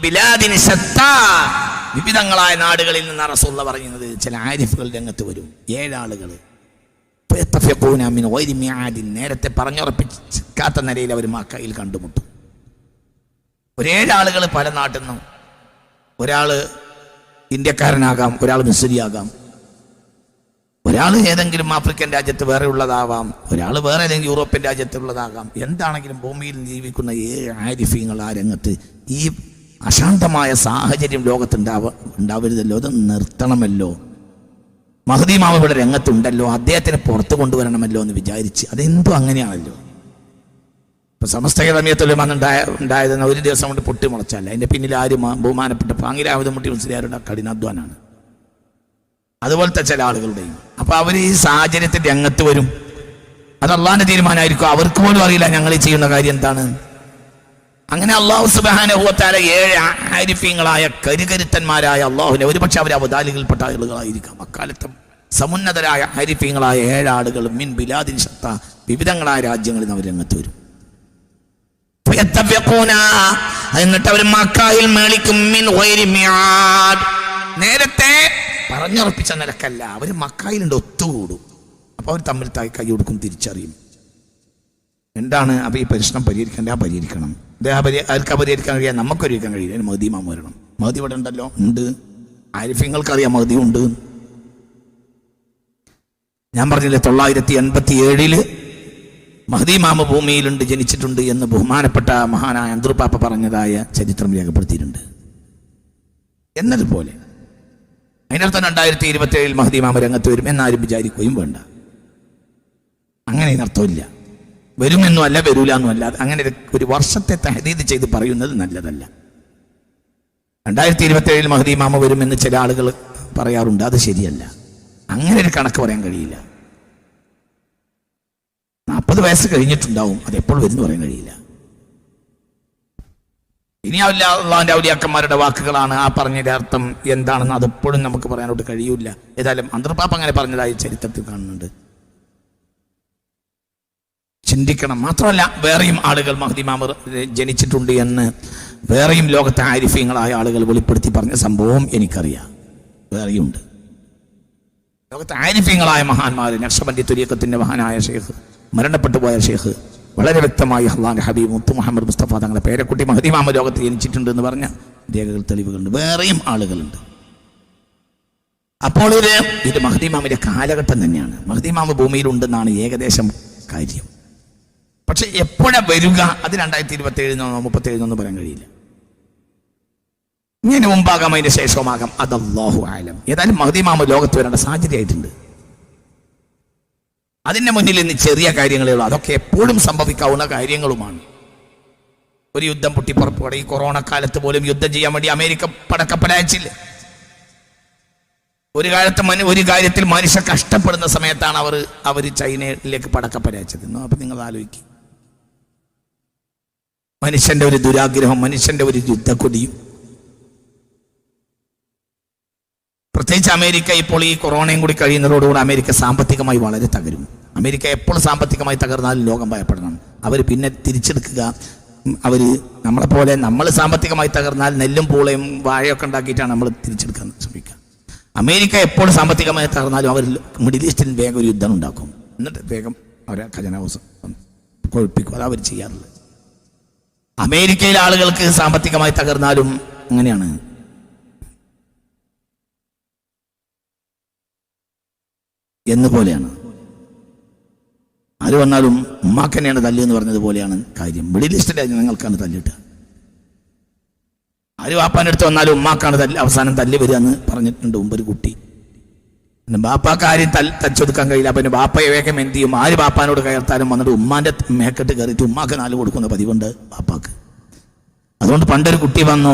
ബിലാദിൻ ശത്താ, വിവിധങ്ങളായ നാടുകളിൽ നിന്ന് റസൂലുള്ളാഹി പറയുന്നത്. ചില ആരിഫുകൾ രംഗത്ത് വരും, 7 ആളുകൾ. നേരത്തെ പറഞ്ഞുറപ്പിക്കാത്ത നിലയിൽ അവർ മക്കയിൽ കണ്ടുമുട്ടും. 7 ആളുകൾ പല നാട്ടിൽ നിന്നും. ഒരാള് ഇന്ത്യക്കാരനാകാം, ഒരാൾ മിസ്രിയാകാം, ഒരാൾ ഏതെങ്കിലും ആഫ്രിക്കൻ രാജ്യത്ത് വേറെ ഉള്ളതാവാം, ഒരാൾ വേറെ ഏതെങ്കിലും യൂറോപ്യൻ രാജ്യത്തുള്ളതാകാം. എന്താണെങ്കിലും ഭൂമിയിൽ ജീവിക്കുന്ന 7 ആരിഫീങ്ങൾ ആ രംഗത്ത്. ഈ അശാന്തമായ സാഹചര്യം ലോകത്ത് ഉണ്ടാവരുതല്ലോ, അത് നിർത്തണമല്ലോ. മഹ്ദി ഇമാം ഇവിടെ രംഗത്തുണ്ടല്ലോ, അദ്ദേഹത്തിന് പുറത്തു കൊണ്ടുവരണമല്ലോ എന്ന് വിചാരിച്ച്. അതെന്തോ അങ്ങനെയാണല്ലോ. ഇപ്പൊ സമസ്ത കേരളീയത്തിലും ഉണ്ടായതെന്ന് ഒരു ദിവസം കൊണ്ട് പൊട്ടി മുളച്ചല്ല. അതിന്റെ പിന്നിൽ ആരും ബഹുമാനപ്പെട്ട പാങ്ങിരാമതമുട്ടി മുസ്ലിയാരുടെ കഠിനാധ്വാനാണ്. അതുപോലത്തെ ചില ആളുകളുടെയും. അപ്പൊ അവർ ഈ സാഹചര്യത്തിൽ രംഗത്ത് വരും. അത് അള്ളാഹിന്റെ തീരുമാനമായിരിക്കും. അവർക്ക് പോലും അറിയില്ല ഞങ്ങൾ ഈ ചെയ്യുന്ന കാര്യം എന്താണ്. അങ്ങനെ അള്ളാഹു സുബ്ഹാനഹു വ തആല 7 ആരിഫീങ്ങളായ കരുകരുത്തന്മാരായ അള്ളാഹുവിനെ, ഒരുപക്ഷെ അവർ അവതാലികൾപ്പെട്ട ആളുകളായിരിക്കാം. അക്കാലത്ത് സമുന്നതരായ ആരിഫീങ്ങളായ 7 ആളുകൾ മിൻ ബിലാദിൻ ശത്താ, വിവിധങ്ങളായ രാജ്യങ്ങളിൽ നിന്ന് അവർ രംഗത്ത് വരും. എന്നിട്ട് അവർ മക്കയിൽ മേളിക്കും. മിൻ ഗൈരി മിആദ്, നേരത്തെ പറഞ്ഞുറപ്പിച്ച നിലക്കല്ല. അവർ മക്കയിലുണ്ട്, ഒത്തുകൂടും. അപ്പൊ അവർ തമ്മിൽ കൈ കൊടുക്കും, തിരിച്ചറിയും. എന്താണ് അപ്പൊ ഈ പ്രശ്നം പരിഹരിക്കേണ്ട? പരിഹരിക്കണം. ആർക്കാ പരിഹരിക്കാൻ കഴിയാൻ? നമുക്ക് പരിഹരിക്കാൻ കഴിയില്ല. അതിന് മഹ്ദി ഇമാം വരണം. മഹ്ദി ഇവിടെ ഉണ്ടല്ലോ, ഉണ്ട്. ആരിഫീങ്ങൾക്കറിയാം മഹ്ദി ഉണ്ട്. ഞാൻ പറഞ്ഞില്ലേ 987 മഹ്ദി ഇമാം ഭൂമിയിലുണ്ട്, ജനിച്ചിട്ടുണ്ട് എന്ന് ബഹുമാനപ്പെട്ട മഹാനായ അന്തർപാപ്പ പറഞ്ഞതായ ചരിത്രം രേഖപ്പെടുത്തിയിട്ടുണ്ട്. എന്നതുപോലെ അതിനർത്ഥം 2027 മഹ്ദി ഇമാം രംഗത്ത് വരും എന്നാരും വിചാരിക്കുകയും വേണ്ട. അങ്ങനെ ഇതിനർത്ഥമില്ല. വരുമെന്നും അല്ല, വരൂല എന്നും അല്ല. അങ്ങനെ ഒരു വർഷത്തെ തഹദീദ് ചെയ്ത് പറയുന്നത് നല്ലതല്ല. 2027 മഹ്ദി ഇമാം വരുമെന്ന് ചില ആളുകൾ പറയാറുണ്ട്. അത് ശരിയല്ല. അങ്ങനെ ഒരു കണക്ക് പറയാൻ കഴിയില്ല. 40 വയസ്സ് കഴിഞ്ഞിട്ടുണ്ടാവും, അതെപ്പോൾ വരുന്നു പറയാൻ കഴിയില്ല. ഇനി അള്ളാഹുവിന്റെ ഔലിയാക്കന്മാരുടെ വാക്കുകളാണ്. ആ പറഞ്ഞതിന്റെ അർത്ഥം എന്താണെന്ന് അതെപ്പോഴും നമുക്ക് പറയാനോട്ട് കഴിയൂല. ഏതായാലും അന്തർപാപ്പ അങ്ങനെ പറഞ്ഞതായി ചരിത്രത്തിൽ കാണുന്നുണ്ട്. ചിന്തിക്കണം. മാത്രമല്ല വേറെയും ആളുകൾ മഹ്ദി ഇമാം ജനിച്ചിട്ടുണ്ട് എന്ന് വേറെയും ലോകത്തെ ആരിഫീങ്ങളായ ആളുകൾ വെളിപ്പെടുത്തി പറഞ്ഞ സംഭവം എനിക്കറിയാം. വേറെയുണ്ട് ലോകത്തെ ആരിഫീങ്ങളായ മഹാന്മാർ. നഖ്ശബന്ദി തുരീഖത്തിന്റെ മഹാനായ ഷെയ്ഖ്, മരണപ്പെട്ടു പോയ ഷെയ്ഖ്, വളരെ വ്യക്തമായി അള്ളാഹുവിന്റെ ഹബീബ് മുത്തു മുഹമ്മദ് മുസ്തഫ തങ്ങളുടെ പേരക്കുട്ടി മഹ്ദി ഇമാം ലോകത്ത് ജനിച്ചിട്ടുണ്ട് എന്ന് പറഞ്ഞ രേഖകൾ, തെളിവുകളുണ്ട്. വേറെയും ആളുകളുണ്ട്. അപ്പോൾ ഇത് മഹ്ദി ഇമാമിന്റെ കാലഘട്ടം തന്നെയാണ്. മഹ്ദി ഇമാം ഭൂമിയിലുണ്ടെന്നാണ് ഏകദേശം കാര്യം. പക്ഷെ എപ്പോഴാ വരിക അത് 2027 37 പറയാൻ കഴിയില്ല. ഇങ്ങനെ മുമ്പാകാം, അതിന്റെ ശേഷവുമാകാം. അത് അല്ലാഹു ആലം. ഏതായാലും മഹ്ദി ഇമാം ലോകത്ത് വരേണ്ട സാഹചര്യമായിട്ടുണ്ട്. അതിന്റെ മുന്നിൽ ഇന്ന് ചെറിയ കാര്യങ്ങളേ ഉള്ളൂ. അതൊക്കെ എപ്പോഴും സംഭവിക്കാവുന്ന കാര്യങ്ങളുമാണ്. ഒരു യുദ്ധം പൊട്ടിപ്പുറപ്പെടുക. ഈ കൊറോണ കാലത്ത് പോലും യുദ്ധം ചെയ്യാൻ വേണ്ടി അമേരിക്ക പടക്കപ്പലയച്ചില്ലേ? ഒരു കാര്യത്തിൽ മനുഷ്യ കഷ്ടപ്പെടുന്ന സമയത്താണ് അവർ ചൈനയിലേക്ക് പടക്കപ്പലയച്ചത്. അപ്പൊ നിങ്ങൾ ആലോചിക്കും, മനുഷ്യന്റെ ഒരു ദുരാഗ്രഹം, മനുഷ്യന്റെ ഒരു യുദ്ധക്കൊടിയും. പ്രത്യേകിച്ച് അമേരിക്ക ഇപ്പോൾ ഈ കൊറോണയും കൂടി കഴിയുന്നതോടുകൂടി അമേരിക്ക സാമ്പത്തികമായി വളരെ തകരും. അമേരിക്ക എപ്പോൾ സാമ്പത്തികമായി തകർന്നാലും ലോകം ഭയപ്പെടണം. അവർ പിന്നെ തിരിച്ചെടുക്കുക. അവർ നമ്മളെപ്പോലെ നമ്മൾ സാമ്പത്തികമായി തകർന്നാൽ നെല്ലും പൂളയും വാഴയൊക്കെ ഉണ്ടാക്കിയിട്ടാണ് നമ്മൾ തിരിച്ചെടുക്കാൻ ശ്രമിക്കുക. അമേരിക്ക എപ്പോൾ സാമ്പത്തികമായി തകർന്നാലും അവർ മിഡിൽ ഈസ്റ്റിൽ വേഗം ഒരു യുദ്ധം ഉണ്ടാക്കും. എന്നിട്ട് വേഗം അവരെ ഖജനാവ് കൊഴിപ്പിക്കും. അത് അവർ ചെയ്യാറുള്ളത്. അമേരിക്കയിലെ ആളുകൾക്ക് സാമ്പത്തികമായി തകർന്നാലും അങ്ങനെയാണ്. എന്നുപോലെയാണ്. ആര് വന്നാലും ഉമ്മാക്ക് തന്നെയാണ് തല്ല് എന്ന് പറഞ്ഞതുപോലെയാണ് കാര്യം. മിഡിൽ ഈസ്റ്റിലെ ജനങ്ങൾക്കാണ് തല്ലിട്ട്. ആര് വാപ്പാൻ്റെ അടുത്ത് വന്നാലും ഉമ്മാക്കാണ് അവസാനം തല്ല് വരിക എന്ന് പറഞ്ഞിട്ടുണ്ട് മുമ്പ് ഒരു കുട്ടി. പിന്നെ ബാപ്പാക്ക് ആരും തച്ചൊതുക്കാൻ കഴിയില്ല. പിന്നെ ബാപ്പയെ വേഗം എന്ത് ചെയ്യും? ആര് ബാപ്പാനോട് കയർത്താലും വന്നിട്ട് ഉമ്മാന്റെ മേക്കെട്ട് കയറിയിട്ട് ഉമ്മാക്ക് 4 കൊടുക്കുന്ന പതിവുണ്ട് ബാപ്പാക്ക്. അതുകൊണ്ട് പണ്ടൊരു കുട്ടി വന്നു,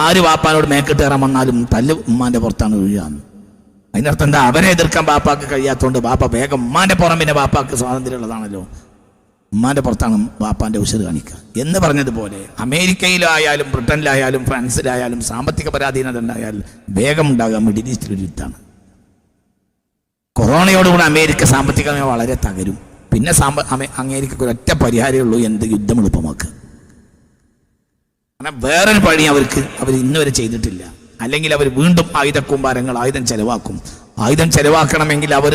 ആര് ബാപ്പാനോട് മേക്കെട്ട് കയറാൻ വന്നാലും തല്ല് ഉമ്മാന്റെ പുറത്താണ് വീഴാന്ന്. അതിനർത്ഥം എന്താ? അവരെ എതിർക്കാൻ ബാപ്പാക്ക് കഴിയാത്തതുകൊണ്ട് ബാപ്പ വേഗം ഉമ്മാന്റെ പുറം. പിന്നെ ബാപ്പാക്ക് സ്വാതന്ത്ര്യമുള്ളതാണല്ലോ, ഉമ്മാന്റെ പുറത്താണ് ബാപ്പാന്റെ ഉശിർ കാണിക്കുക എന്ന് പറഞ്ഞതുപോലെ അമേരിക്കയിലായാലും ബ്രിട്ടനിലായാലും ഫ്രാൻസിലായാലും സാമ്പത്തിക പരാധീനത ഉണ്ടായാൽ വേഗം ഉണ്ടാകുക മിഡിൽ ഈസ്റ്റിലൊരു യുദ്ധമാണ്. കൊറോണയോടുകൂടി അമേരിക്ക സാമ്പത്തികമായി വളരെ തകരും. പിന്നെ അമേരിക്കക്ക് ഒരൊറ്റ പരിഹാരമേ ഉള്ളൂ, എന്ത്? യുദ്ധം എളുപ്പമാക്കുക. കാരണം വേറൊരു പണി അവർ ഇന്നുവരെ ചെയ്തിട്ടില്ല. അല്ലെങ്കിൽ അവർ വീണ്ടും ആയുധക്കൂമ്പാരങ്ങൾ ആയുധം ചെലവാക്കും. ആയുധം ചെലവാക്കണമെങ്കിൽ അവർ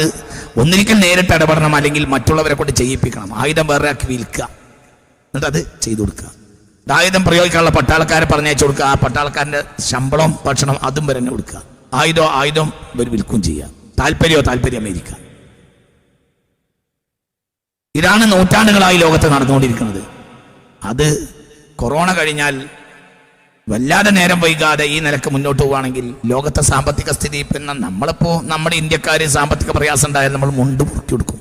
ഒന്നിരിക്കൽ നേരിട്ട് ഇടപെടണം, അല്ലെങ്കിൽ മറ്റുള്ളവരെ കൊണ്ട് ചെയ്യിപ്പിക്കണം. ആയുധം വേറെ ആക്കി വിൽക്കുക, എന്നിട്ട് അത് ചെയ്തു കൊടുക്കുക. ആയുധം പ്രയോഗിക്കാനുള്ള പട്ടാളക്കാരെ പറഞ്ഞയച്ചു കൊടുക്കുക. ആ പട്ടാളക്കാരൻ്റെ ശമ്പളം ഭക്ഷണം അതും വരെ കൊടുക്കുക. ആയുധം ഇവർ വിൽക്കുകയും ചെയ്യുക. താല്പര്യം അമേരിക്ക. ഇതാണ് നൂറ്റാണ്ടുകളായി ലോകത്ത് നടന്നുകൊണ്ടിരിക്കുന്നത്. അത് കൊറോണ കഴിഞ്ഞാൽ വല്ലാതെ നേരം വൈകാതെ ഈ നിലക്ക് മുന്നോട്ട് പോവുകയാണെങ്കിൽ ലോകത്തെ സാമ്പത്തിക സ്ഥിതി, പിന്നെ നമ്മുടെ ഇന്ത്യക്കാർ സാമ്പത്തിക പ്രയാസം ഉണ്ടായാൽ നമ്മൾ മുണ്ട് മുറുക്കി കൊടുക്കും.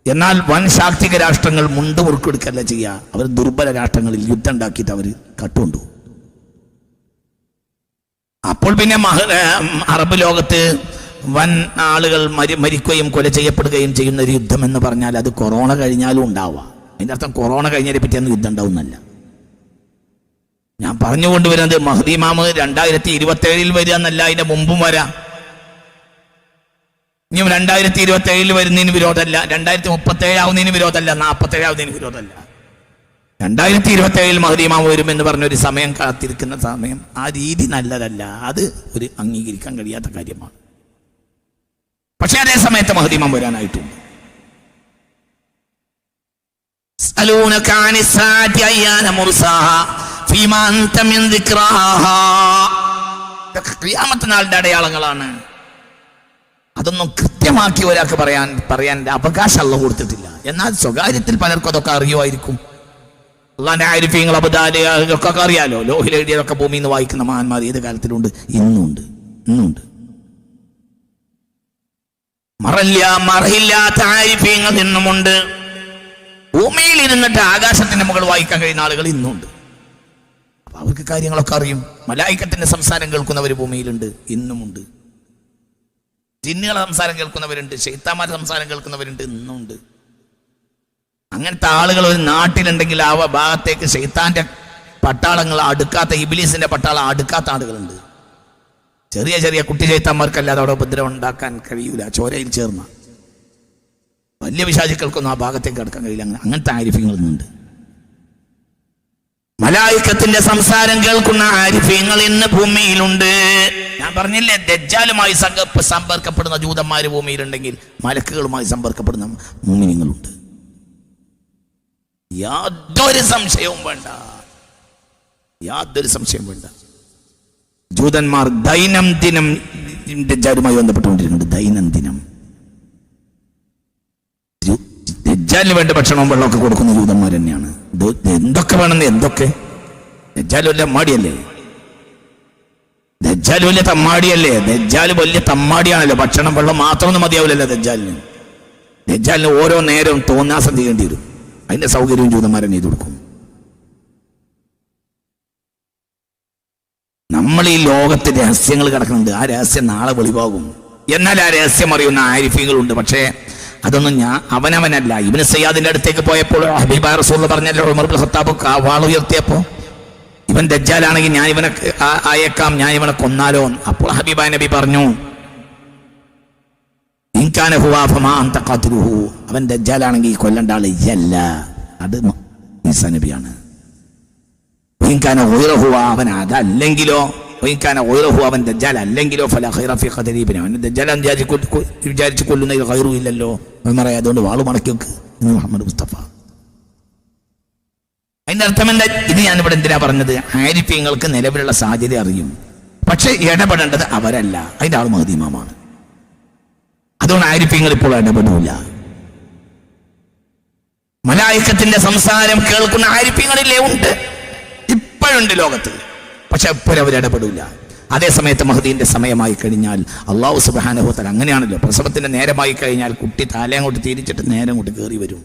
എന്നാൽ വൻ ശാക്തിക രാഷ്ട്രങ്ങൾ മുണ്ട് മുറുക്കി കൊടുക്കല്ല ചെയ്യുക. അവർ ദുർബല രാഷ്ട്രങ്ങളിൽ യുദ്ധം ഉണ്ടാക്കിയിട്ട് അവർ കട്ടുകൊണ്ടു. അപ്പോൾ പിന്നെ അറബ് ലോകത്ത് വൻ ആളുകൾ മരിക്കുകയും കൊല ചെയ്യപ്പെടുകയും ചെയ്യുന്ന ഒരു യുദ്ധം എന്ന് പറഞ്ഞാൽ അത് കൊറോണ കഴിഞ്ഞാലും ഉണ്ടാവുക. അതിൻ്റെ അർത്ഥം കൊറോണ കഴിഞ്ഞതിനെ പറ്റിയൊന്നും യുദ്ധം ഉണ്ടാവുന്നല്ല. ഞാൻ പറഞ്ഞുകൊണ്ടുവരുന്നത് മഹ്ദി ഇമാമ് 2027 വരിക എന്നല്ല, അതിന്റെ മുമ്പും വരാം. ഇനി 2027 വരുന്നതിന് വിരോധമല്ല, 2037 ആവുന്നതിന് വിരോധമല്ല, 47 ആവുന്നതിന് വിരോധമല്ല. 2027 മഹ്ദി ഇമാമ് വരുമെന്ന് പറഞ്ഞൊരു സമയം കാത്തിരിക്കുന്ന സമയം, ആ രീതി നല്ലതല്ല. അത് ഒരു അംഗീകരിക്കാൻ കഴിയാത്ത കാര്യമാണ്. പക്ഷെ അതേ സമയത്ത് മഹ്ദി ഇമാം വരാനായിട്ടുണ്ട്. ഖിയാമത്ത് നാളിന്റെ അടയാളങ്ങളാണ്. അതൊന്നും കൃത്യമാക്കി ഒരാൾക്ക് പറയാൻ അവകാശം അല്ലാഹു കൊടുത്തിട്ടില്ല. എന്നാൽ സ്വകാര്യത്തിൽ പലർക്കും അതൊക്കെ അറിയുമായിരിക്കും. അള്ളാന്റെ ആരിഫീങ്ങൾ അബദാലൊക്കെ അറിയാലോ. ലോഹിൽ എഴുതിയതൊക്കെ ഭൂമിയിൽ നിന്ന് വായിക്കുന്ന മഹാന്മാർ ഏത് കാലത്തിലുണ്ട്? ഇന്നുണ്ട്. മറയില്ലാത്ത ആരിഫീങ്ങൾ ഇന്നുമുണ്ട്. ഭൂമിയിൽ ഇരുന്നിട്ട് ആകാശത്തിന്റെ മുകൾ വായിക്കാൻ കഴിയുന്ന ആളുകൾ ഇന്നുണ്ട്. അപ്പൊ അവർക്ക് കാര്യങ്ങളൊക്കെ അറിയും. മലായിക്കത്തിന്റെ സംസാരം കേൾക്കുന്നവർ ഭൂമിയിലുണ്ട്, ഇന്നുമുണ്ട്. ജിന്നുകളെ സംസാരം കേൾക്കുന്നവരുണ്ട്, ശൈത്താന്മാരുടെ സംസാരം കേൾക്കുന്നവരുണ്ട്, ഇന്നുണ്ട്. അങ്ങനത്തെ ആളുകൾ ഒരു നാട്ടിലുണ്ടെങ്കിൽ ആ ഭാഗത്തേക്ക് ശൈത്താന്റെ പട്ടാളങ്ങൾ അടുക്കാത്ത, ഇബ്ലീസിന്റെ പട്ടാളം അടുക്കാത്ത ആളുകളുണ്ട്. ചെറിയ കുട്ടി ശൈത്താന്മാർക്കല്ലാതെ അവിടെ ഉപദ്രവം ഉണ്ടാക്കാൻ കഴിയൂല. ചോരയിൽ ചേർന്ന വലിയ വിശാചികൾക്കൊന്നും ആ ഭാഗത്തേക്ക് കടക്കാൻ കഴിയില്ല. അങ്ങനത്തെ ആരിഫ്യങ്ങളൊന്നുണ്ട്. മലായിക്കത്തിന്റെ സംസാരം കേൾക്കുന്ന ആരിഫ്യങ്ങൾ ഇന്ന് ഭൂമിയിലുണ്ട്. ഞാൻ പറഞ്ഞില്ലേ, ദജ്ജാലുമായി സമ്പർക്കപ്പെടുന്ന ജൂതന്മാര് ഭൂമിയിലുണ്ടെങ്കിൽ മലക്കുകളുമായി സമ്പർക്കപ്പെടുന്ന മുഅ്മിനീങ്ങളുണ്ട്. യാതൊരു സംശയവും വേണ്ട. ജൂതന്മാർ ദൈനംദിനം ദജ്ജാലുമായി ബന്ധപ്പെട്ടുകൊണ്ടിരിക്കുന്നുണ്ട്. ദൈനംദിനം ദജ്ജാലിന് വേണ്ട ഭക്ഷണവും വെള്ളമൊക്കെ കൊടുക്കുന്ന ജൂതന്മാർ തന്നെയാണ്. എന്തൊക്കെ വേണമെന്ന് എന്തൊക്കെ. ദജ്ജാൽ വലിയ തമ്മാടിയല്ലേ? ദജ്ജാൽ വലിയ തമ്മാടിയാണല്ലോ. ഭക്ഷണം വെള്ളം മാത്രമൊന്നും മതിയാവില്ലല്ലോ ദജ്ജാലിന് ഓരോ നേരവും തോന്നാസം ചെയ്യേണ്ടി വരും. അതിന്റെ സൗകര്യവും ജൂതന്മാരെ ചെയ്തു കൊടുക്കും. നമ്മൾ ഈ ലോകത്തെ രഹസ്യങ്ങൾ കിടക്കുന്നുണ്ട്. ആ രഹസ്യം നാളെ വെളിവാകും. എന്നാൽ ആ രഹസ്യം അറിയുന്ന ആരിഫീങ്ങളുണ്ട്. പക്ഷേ അതൊന്നും അവനവനല്ല. ഇബ്നു സയ്യാദിന്റെ അടുത്തേക്ക് പോയപ്പോൾ ഹബീബായ റസൂൽ പറഞ്ഞല്ലോ, ഉമർ ഇബ്നു ഖത്താബ് വാൾ ഉയർത്തിയപ്പോ ഇവൻ ദജ്ജാലാണെങ്കിൽ ഞാൻ ഇവനെ അയക്കാം, ഞാൻ ഇവനെ കൊന്നാലോ. അപ്പോൾ ഹബീബായ നബി പറഞ്ഞു, അവൻ ദജ്ജാലാണെങ്കിൽ കൊല്ലേണ്ട ആള് ഇല്ല, അത് ഈസാ നബിയാണ്. അവൻ അതല്ലെങ്കിലോ അവൻ ദജ്ജാൽ അല്ലെങ്കിലോ അവൻ ദജ്ജാൽ വിചാരിച്ച് കൊല്ലുന്നതിൽ ഖൈറും ഇല്ലല്ലോ എന്ന് പറയാം. അതുകൊണ്ട് വാള് മടക്കി വെക്ക് എന്ന് മുഹമ്മദ് മുസ്തഫ. അതിന്റെ അർത്ഥം എന്താ? ഇത് ഞാനിവിടെ എന്തിനാ പറഞ്ഞത്? ആരിഫ്യങ്ങൾക്ക് നിലവിലുള്ള സാഹചര്യം അറിയും, പക്ഷെ ഇടപെടേണ്ടത് അവരല്ല, അതിന്റെ ആൾ മഹ്ദി ഇമാമാണ്. അതുകൊണ്ട് ആരിഫ്യങ്ങൾ ഇപ്പോൾ ഇടപെടില്ല. മലായിക്കത്തിന്റെ സംസാരം കേൾക്കുന്ന ആരിഫ്യങ്ങളില്ലേ? ഉണ്ട്, ഇപ്പോഴുണ്ട് ലോകത്ത്, പക്ഷെ എപ്പോഴും അവരിടപെടില്ല. അതേ സമയത്ത് മഹ്ദീന്റെ സമയമായി കഴിഞ്ഞാൽ അള്ളാഹു സുബ്ഹാനഹു വ തആല അങ്ങനെയാണല്ലോ, പ്രസവത്തിന്റെ നേരമായി കഴിഞ്ഞാൽ കുട്ടി തല അങ്ങോട്ട് തിരിച്ചിട്ട് നേരെ അങ്ങോട്ട് കയറി വരും.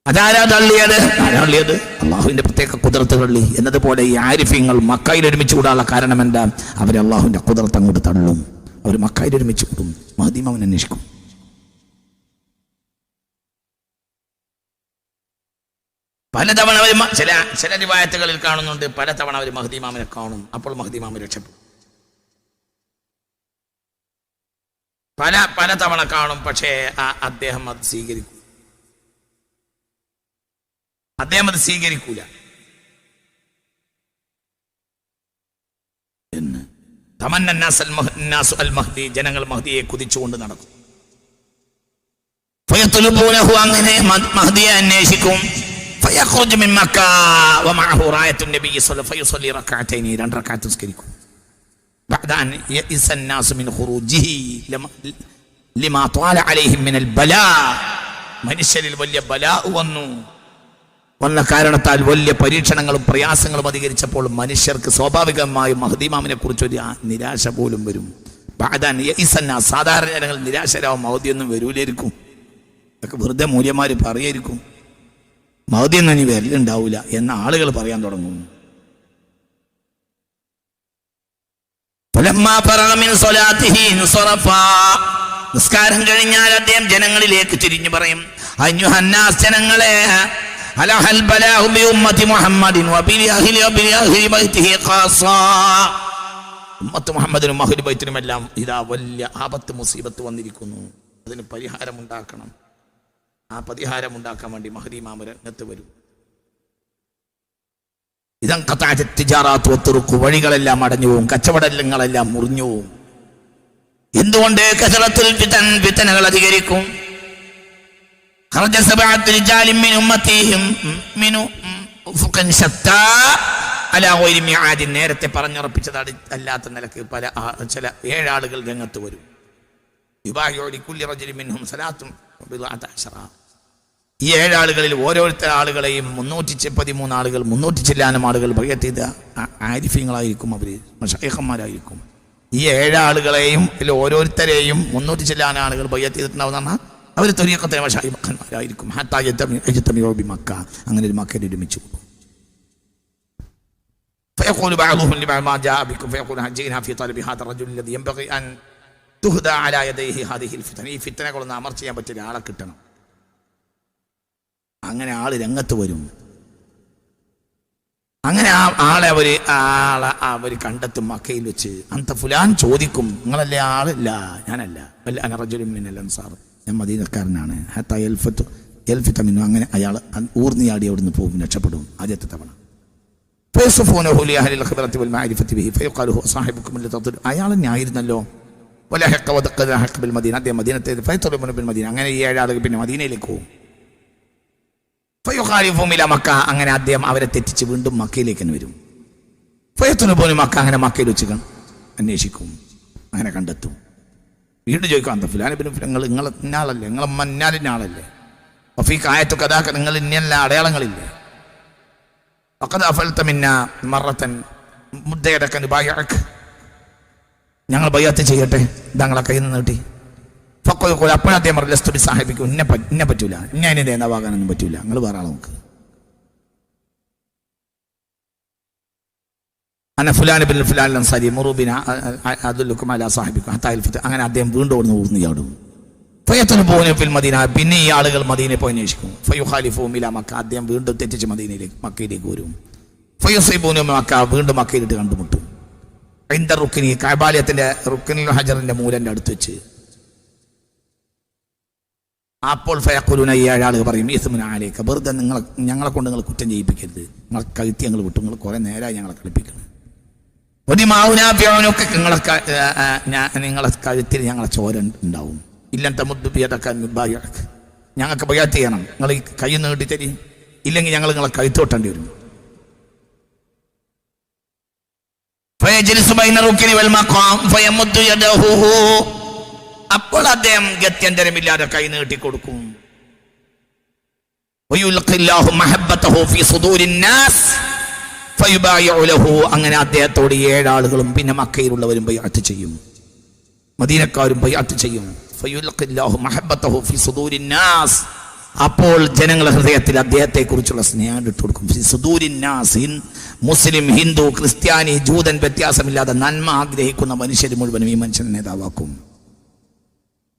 അതാരാ തള്ളിയത്? അള്ളാഹുവിന്റെ പ്രത്യേക കുദറത്ത് തള്ളി എന്നതുപോലെ ഈ ആരിഫ്യങ്ങൾ മക്കയിൽ ഒരുമിച്ച് കൂടാനുള്ള കാരണം എന്താ? അവർ അള്ളാഹുവിന്റെ കുദറത്ത് അങ്ങോട്ട് തള്ളും. അവർ മക്കയിൽ ഒരുമിച്ച് കൂടും, മഹ്ദി ഇമാമിനെ അന്വേഷിക്കും. പലതവണ അവർ ചില റിവായത്തുകളിൽ കാണുന്നുണ്ട്, പലതവണ അവർ മഹ്ദി ഇമാമിനെ കാണും. അപ്പോൾ മഹ്ദി ഇമാം രക്ഷപ്പെടും. പലതവണ കാണും, പക്ഷേ അദ്ദേഹം അത് സ്വീകരിക്കൂല. ജനങ്ങൾ മഹ്ദിയെ കുതിച്ചുകൊണ്ട് നടക്കും. അങ്ങനെ മഹ്ദിയെ അന്വേഷിക്കും. മനുഷ്യരിൽ വലിയ ബലാ വന്ന കാരണത്താൽ വലിയ പരീക്ഷണങ്ങളും പ്രയാസങ്ങളും അധികരിച്ചപ്പോൾ മനുഷ്യർക്ക് സ്വാഭാവികമായും മഹ്ദി ഇമാമിനെ കുറിച്ചൊരു നിരാശ പോലും വരും. സാധാരണ ജനങ്ങൾ നിരാശരാവും, മഹ്ദിയൊന്നും വരൂലായിരിക്കും, അതൊക്കെ വെറുതെ മൂല്യന്മാര് പറയായിരിക്കും, മഹ്ദിയൊന്നും ഇനി വരലുണ്ടാവൂല എന്ന ആളുകൾ പറയാൻ തുടങ്ങും. നിസ്കാരം കഴിഞ്ഞാൽ അദ്ദേഹം ജനങ്ങളിലേക്ക് തിരിഞ്ഞു പറയും, അയ്യുഹന്നാസ്, ജനങ്ങളെ, മുഹമ്മദിനും അഹ്ലു ബൈത്തിനും എല്ലാം ഇതാ വലിയ ആപത്ത് മുസീബത്ത് വന്നിരിക്കുന്നു, അതിന് പരിഹാരമുണ്ടാക്കണം. ആ പരിഹാരമുണ്ടാക്കാൻ വേണ്ടി മഹ്ദി ഇമാം രംഗത്ത് വരും. വഴികളെല്ലാം അടഞ്ഞു പോവും, കച്ചവടങ്ങളെല്ലാം മുറിഞ്ഞു പോവും. എന്തുകൊണ്ട്? കസറത്തുൽ ഫിതനകൾ അധികരിക്കും. നേരത്തെ പറഞ്ഞുറപ്പിച്ചത് അല്ലാത്ത നിലക്ക് ചില 7 ആളുകൾ രംഗത്ത് വരും. ഈ 7 ആളുകളിൽ ഓരോരുത്തർ ആളുകളെയും 313 ആളുകൾ, 300 ചില്ലാനം ആളുകൾ ബൈഅത്ത് ചെയ്ത ആരിഫ്യങ്ങളായിരിക്കും, അവര് മശായിഖന്മാരായിരിക്കും. ഈ 7 ആളുകളെയും ഓരോരുത്തരെയും 300 ചില്ലാനം ആളുകൾ ബൈഅത്ത് ചെയ്തിട്ടുണ്ടാവുന്ന അവർ ത്വരീഖത്തെ മശായിഖന്മാരായിരിക്കും. മക്ക, അങ്ങനെ ഒരു മക്കയിൽ ഒരുമിച്ച് കൂടും. فيقول بعضهم لبعض ما جاء بكم فيقول جئنا في طلب هذا الرجل الذي ينبغي ان تهدى على يديه هذه الفتن. ഈ ഫിത്നകളൊന്നും അമർ ചെയ്യാൻ പറ്റിയ ആളെ കിട്ടണം. അങ്ങനെ ആള് രംഗത്ത് വരും. അങ്ങനെ ആളെ അവര് കണ്ടെത്തും മക്കയിൽ വെച്ച്. അന്ത ഫുലാൻ ചോദിക്കും, നിങ്ങളല്ലേ? ആളില്ല, ഞാനല്ല, അന റജുലുൻ മിനൽ അൻസാർ, ഞാൻ മദീനക്കാരനാണ്. ഹത്താ യൽഫിത മിൻഹു, അങ്ങനെ അയാൾ ഊർന്നിയാടി അവിടുന്ന് പോകും, രക്ഷപ്പെടും. ആദ്യത്തെ തവണ അയാൾ ഞായിരുന്നല്ലോ, അങ്ങനെ ഈ 7 ആളുകൾ പിന്നെ മദീനയിലേക്ക് പോകും. മക്ക, അങ്ങനെ അദ്ദേഹം അവരെ തെറ്റിച്ച് വീണ്ടും മക്കയിലേക്ക് വരും. പോലും മക്ക, അങ്ങനെ മക്കയിൽ വെച്ച് അന്വേഷിക്കും, അങ്ങനെ കണ്ടെത്തും. വീണ്ടും ചോദിക്കും, അന്ത ഫുലാനിബിന്, നിങ്ങൾ ഇന്നാളല്ലേ, നിങ്ങളെ മന്നാലിൻ്റെ ആളല്ലേ, വഫീഖ് ആയത്തു കഥാ, നിങ്ങൾ ഇന്ന അടയാളങ്ങളില്ലേ, ഞങ്ങൾ ബൈഅത്ത് ചെയ്യട്ടെ, ഞങ്ങളെ കയ്യിൽ നിന്ന് നീട്ടി. അപ്പോഴും അദ്ദേഹം പറഞ്ഞു, സാഹിബിക്കും ഇന്നെ പറ്റൂല, ഇന്നെ അതിന് നേതാവാകാനൊന്നും പറ്റൂല, നിങ്ങൾ വേറെ ആളെ നോക്ക്. അങ്ങനെ അദ്ദേഹം വീണ്ടും ഓടുന്നു ഊർന്നിയാടും. പിന്നെ ഈ ആളുകൾ മദീനയെ പോയി അന്വേഷിക്കും. അദ്ദേഹം വീണ്ടും തെറ്റിച്ച് മക്കയിലേക്ക് വരും. മക്ക, വീണ്ടും മക്കയിലിട്ട് കണ്ടുമുട്ടും. കഅബാലയത്തിന്റെ റുക്നുൽ ഹജറിന്റെ മൂലന്റെ അടുത്ത് വെച്ച് അപ്പോൾ ഫയഖുലൂന, ഈ ഏഴാളുകൾ പറയും ഇസ്മുൻ അലൈക, വെറുതെ ഞങ്ങളെ കൊണ്ട് നിങ്ങൾ കുറ്റം ചെയ്യിപ്പിക്കരുത്, നിങ്ങൾ കഴുത്തി ഞങ്ങൾ വിട്ടു, നിങ്ങൾ കുറെ നേരമായി ഞങ്ങളെ കളിപ്പിക്കണം. ഒരു മാവുനാഫ്യൊക്കെ നിങ്ങളെ കഴുത്തിൽ ഞങ്ങളെ ചോര ഉണ്ടാവും. ഇല്ലത്തെ മുദ്ദുപിയതൊക്കെ ഞങ്ങൾക്ക് ബയാത്ത് ചെയ്യണം, നിങ്ങൾ ഈ കൈ നീട്ടി തരി, ഇല്ലെങ്കിൽ ഞങ്ങൾ നിങ്ങളെ കഴുത്തോട്ടേണ്ടി വരും. അപ്പോൾ അദ്ദേഹം ഗത്യന്തരമില്ലാതെ കൈ നീട്ടി കൊടുക്കും. അങ്ങനെ അദ്ദേഹത്തോട് 7 ആളുകളും പിന്നെ മക്കയിലുള്ളവരും ബൈഅത്ത് ചെയ്യും, മദീനക്കാരും ബൈഅത്ത് ചെയ്യും. അപ്പോൾ ജനങ്ങളുടെ ഹൃദയത്തിൽ അദ്ദേഹത്തെ കുറിച്ചുള്ള സ്നേഹം ഇട്ട് കൊടുക്കും. മുസ്ലിം, ഹിന്ദു, ക്രിസ്ത്യാനി, ജൂതൻ വ്യത്യാസമില്ലാതെ നന്മ ആഗ്രഹിക്കുന്ന മനുഷ്യർ മുഴുവനും ഈ മനുഷ്യനെ നേതാവാക്കും.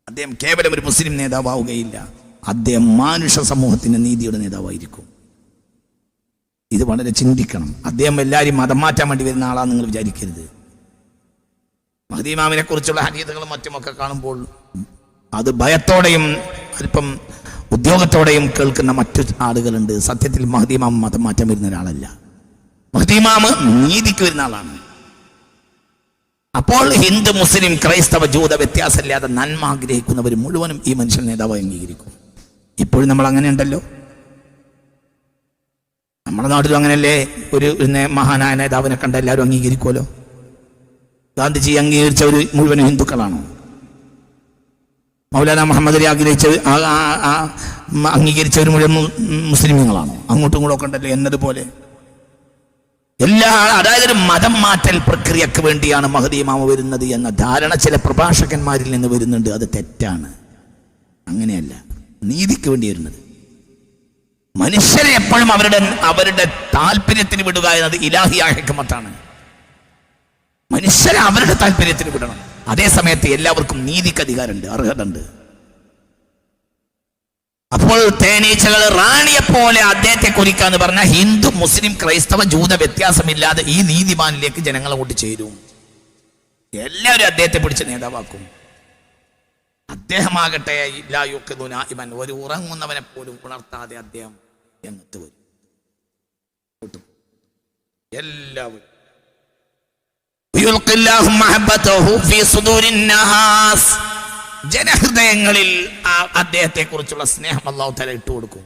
അദ്ദേഹം കേവലം ഒരു മുസ്ലിം നേതാവാവുകയില്ല, അദ്ദേഹം മാനുഷ സമൂഹത്തിന്റെ നീതിയുടെ നേതാവായിരിക്കും. ഇത് വളരെ ചിന്തിക്കണം. അദ്ദേഹം എല്ലാവരും മതം മാറ്റാൻ വേണ്ടി വരുന്ന ആളാന്ന് നിങ്ങൾ വിചാരിക്കരുത്. മഹ്ദി ഇമാമിനെ കുറിച്ചുള്ള ഹദീസുകളും മറ്റുമൊക്കെ കാണുമ്പോൾ അത് ഭയത്തോടെയും അല്പം ഉദ്യോഗത്തോടെയും കേൾക്കുന്ന മറ്റു ആളുകളുണ്ട്. സത്യത്തിൽ മഹ്ദി ഇമാം മതം മാറ്റാൻ വരുന്ന ഒരാളല്ല. മഹ്ദി ഇമാം നീതിക്ക് വരുന്ന ആളാണ്. അപ്പോൾ ഹിന്ദു, മുസ്ലിം, ക്രൈസ്തവ, ജൂത വ്യത്യാസമില്ലാതെ നന്മ ആഗ്രഹിക്കുന്നവർ മുഴുവനും ഈ മനുഷ്യൻ നേതാവ് അംഗീകരിക്കും. ഇപ്പോഴും നമ്മൾ അങ്ങനെ ഉണ്ടല്ലോ. നമ്മുടെ നാട്ടിലും അങ്ങനെയല്ലേ? ഒരു മഹാനായ നേതാവിനെ കണ്ട എല്ലാവരും അംഗീകരിക്കുമല്ലോ. ഗാന്ധിജി അംഗീകരിച്ചവർ മുഴുവനും ഹിന്ദുക്കളാണോ? മൗലാന മുഹമ്മദ് അലി അംഗീകരിച്ചവർ മുഴുവൻ മുസ്ലിമുകളാണോ? അങ്ങോട്ടും ഇങ്ങോട്ടും ഒക്കെ ഉണ്ടല്ലോ എന്നതുപോലെ അതായത് ഒരു മതം മാറ്റൽ പ്രക്രിയക്ക് വേണ്ടിയാണ് മഹ്ദി ഇമാം വരുന്നത് എന്ന ധാരണ ചില പ്രഭാഷകന്മാരിൽ നിന്ന് വരുന്നുണ്ട്. അത് തെറ്റാണ്. അങ്ങനെയല്ല, നീതിക്ക് വേണ്ടി വരുന്നത്. മനുഷ്യരെ എപ്പോഴും അവരുടെ താല്പര്യത്തിന് വിടുക എന്നത് ഇലാഹിയായ ഹിക്മത്താണ്. മനുഷ്യരെ അവരുടെ താല്പര്യത്തിന് വിടണം. അതേ സമയത്ത് എല്ലാവർക്കും നീതിക്ക് അധികാരമുണ്ട്, അർഹത ഉണ്ട്. അപ്പോൾ തേനീച്ചകൾ റാണിയെ പോലെ അദ്ദേഹത്തെ കുറിക്കാന്ന് പറഞ്ഞാൽ ഹിന്ദു, മുസ്ലിം, ക്രൈസ്തവ, ജൂത വ്യത്യാസമില്ലാതെ ഈ നീതിമാനിലേക്ക് ജനങ്ങളെ കൊണ്ട് ചേരും. എല്ലാവരും അദ്ദേഹത്തെ പിടിച്ച് നേതാവാക്കും. അദ്ദേഹമാകട്ടെ ഇവൻ ഒരു ഉറങ്ങുന്നവനെ പോലും ഉണർത്താതെ അദ്ദേഹം രംഗത്ത് വരും. എല്ലാവരും ജനഹൃദയങ്ങളിൽ അദ്ദേഹത്തെ കുറിച്ചുള്ള സ്നേഹം അല്ലാഹു തആല ഇട്ടു കൊടുക്കും.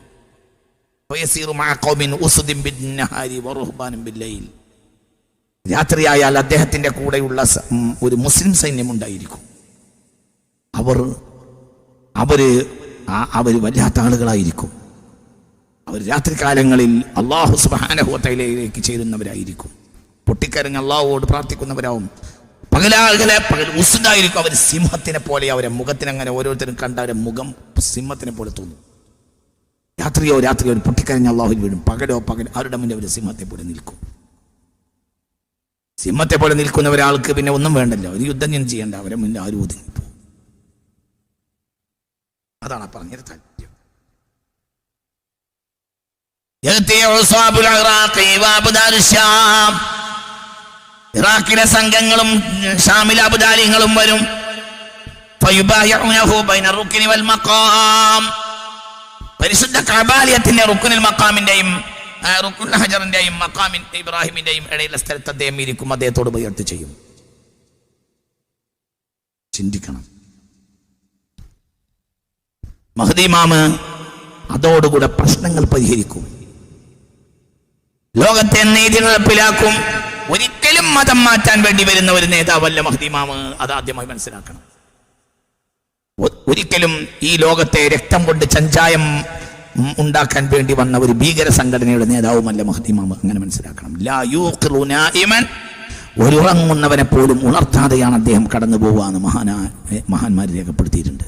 രാത്രിയായാൽ അദ്ദേഹത്തിന്റെ കൂടെയുള്ള ഒരു മുസ്ലിം സൈന്യമുണ്ടായിരിക്കും. അവര് വല്ലാത്ത ആളുകളായിരിക്കും. അവർ രാത്രികാലങ്ങളിൽ അല്ലാഹു സുബ്ഹാനഹു വ തആലയിലേക്ക് ചേരുന്നവരായിരിക്കും. പൊട്ടിക്കരഞ്ഞ് അല്ലാഹുവോട് പ്രാർത്ഥിക്കുന്നവരാവും. പകൽ ഉസ്തായിരിക്കും. അവർ സിംഹത്തിനെ പോലെ, അവരെ മുഖത്തിനങ്ങനെ ഓരോരുത്തരും കണ്ട അവരെ മുഖം സിംഹത്തിനെ പോലെ തോന്നും. രാത്രിയോ ഒരു പൊട്ടിക്കരഞ്ഞ അല്ലാഹുവിൽ വീഴും. പകലോ അവരുടെ മുന്നിൽ അവർ സിംഹത്തെ പോലെ നിൽക്കും. സിംഹത്തെ പോലെ നിൽക്കുന്ന ഒരാൾക്ക് പിന്നെ ഒന്നും വേണ്ടല്ലോ, ഒരു യുദ്ധം ഞാൻ ചെയ്യേണ്ട, അവരെ മുന്നിൽ ആരും ഒതുങ്ങിപ്പോ. അതാണ് പറഞ്ഞത് താല്പര്യം. ഇറാഖിലെ സംഘങ്ങളും ഷാമിലെ അബ്ദാലികളും വരും. പരിശുദ്ധ കഅബാലയത്തിന്റെ റുക്നുൽ മഖാമിന്റെയും റുക്നുൽ ഹജറിന്റെയും മഖാമിൻ ഇബ്രാഹിമിന്റെയും ഇടയിലെ സ്ഥലത്ത് അദ്ദേഹം ഇരിക്കും. അദ്ദേഹത്തോട് ബൈഅത്ത് ചെയ്യും. ചിന്തിക്കണം. മഹ്ദി ഇമാം അതോടുകൂടെ പ്രശ്നങ്ങൾ പരിഹരിക്കും. ലോകത്തെ നീതി നടപ്പിലാക്കും. ഒരിക്കലും മതം മാറ്റാൻ വേണ്ടി വരുന്ന ഒരു നേതാവല്ല മഹ്ദി ഇമാം. അത് ആദ്യമായി മനസ്സിലാക്കണം. ഒരിക്കലും ഈ ലോകത്തെ രക്തം കൊണ്ട് ചഞ്ചായം ഉണ്ടാക്കാൻ വേണ്ടി വന്ന ഒരു ഭീകര സംഘടനയുടെ നേതാവുമല്ല മഹ്ദി ഇമാം. അങ്ങനെ മനസ്സിലാക്കണം. ലാ യൂഖിറു നായിമൻ, ഒരു ഉറങ്ങുന്നവനെ പോലും ഉണർത്താതെയാണ് അദ്ദേഹം കടന്നു പോവാന്ന് മഹാന്മാർ രേഖപ്പെടുത്തിയിട്ടുണ്ട്.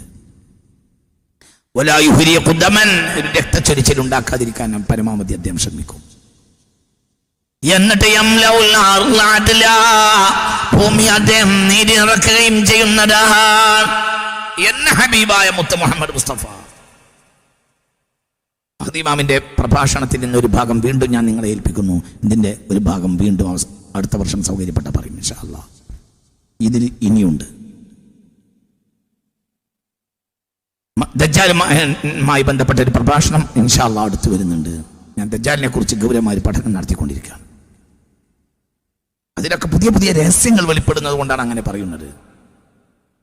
വലാ യുഹ്രിഖു ദമൻ, ഒരു രക്തച്ചൊരിച്ചിൽ ഉണ്ടാക്കാതിരിക്കാൻ പരമാവധി അദ്ദേഹം ശ്രമിക്കും. എന്നിട്ട് ഭൂമി അദ്ദേഹം നീതി നിറക്കുകയും ചെയ്യുന്നതാണ് എന്ന ഹബീബായ മുത്ത് മുഹമ്മദ് മുസ്തഫ. മഹ്ദി ഇമാമിന്റെ പ്രഭാഷണത്തിൽ നിന്നൊരു ഭാഗം വീണ്ടും ഞാൻ നിങ്ങളെ ഏൽപ്പിക്കുന്നു. ഇതിന്റെ ഒരു ഭാഗം വീണ്ടും അടുത്ത വർഷം സൗകര്യപ്പെട്ട പറയും ഇൻഷാ അല്ലാഹ്. ഇതിൽ ഇനിയുണ്ട്. ദജ്ജാലുമായി ബന്ധപ്പെട്ട ഒരു പ്രഭാഷണം ഇൻഷാ അല്ലാഹ് അടുത്ത് വരുന്നുണ്ട്. ഞാൻ ദജ്ജാലിനെ കുറിച്ച് ഗൗരവമായ പഠനം നടത്തിക്കൊണ്ടിരിക്കുകയാണ്. അതിലൊക്കെ പുതിയ പുതിയ രഹസ്യങ്ങൾ വെളിപ്പെടുന്നത് കൊണ്ടാണ് അങ്ങനെ പറയുന്നത്.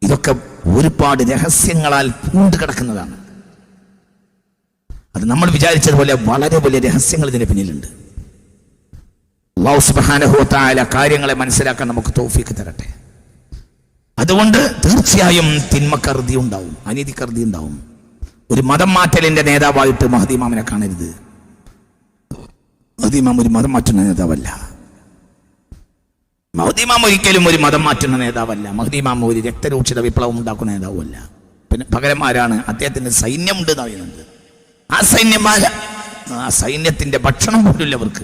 ഇതൊക്കെ ഒരുപാട് രഹസ്യങ്ങളാൽ പൂണ്ടുകിടക്കുന്നതാണ്. അത് നമ്മൾ വിചാരിച്ചതുപോലെ വളരെ വലിയ രഹസ്യങ്ങൾ ഇതിന് പിന്നിലുണ്ട്. അല്ലാഹു സുബ്ഹാനഹു വ തആല കാര്യങ്ങളെ മനസ്സിലാക്കാൻ നമുക്ക് തൗഫീഖ് തരട്ടെ. അതുകൊണ്ട് തീർച്ചയായും തിന്മക്കറുതി ഉണ്ടാവും, അനീതിക്കറുതി ഉണ്ടാവും. ഒരു മതം മാറ്റലിന്റെ നേതാവായിട്ട് മഹ്ദി ഇമാമിനെ കാണരുത്. മഹ്ദി ഇമാം ഒരു മതം മാറ്റുന്ന നേതാവല്ല. മഹ്ദി ഇമാം ഒരിക്കലും ഒരു മതം മാറ്റുന്ന നേതാവല്ല. മഹ്ദി ഇമാം ഒരു രക്തരൂക്ഷിത വിപ്ലവം ഉണ്ടാക്കുന്ന നേതാവുമല്ല. പിന്നെ പകരന്മാരാണ്. അദ്ദേഹത്തിന് സൈന്യമുണ്ട് എന്ന് പറയുന്നുണ്ട്. ആ സൈന്യത്തിന്റെ ഭക്ഷണം പോലും അവർക്ക്.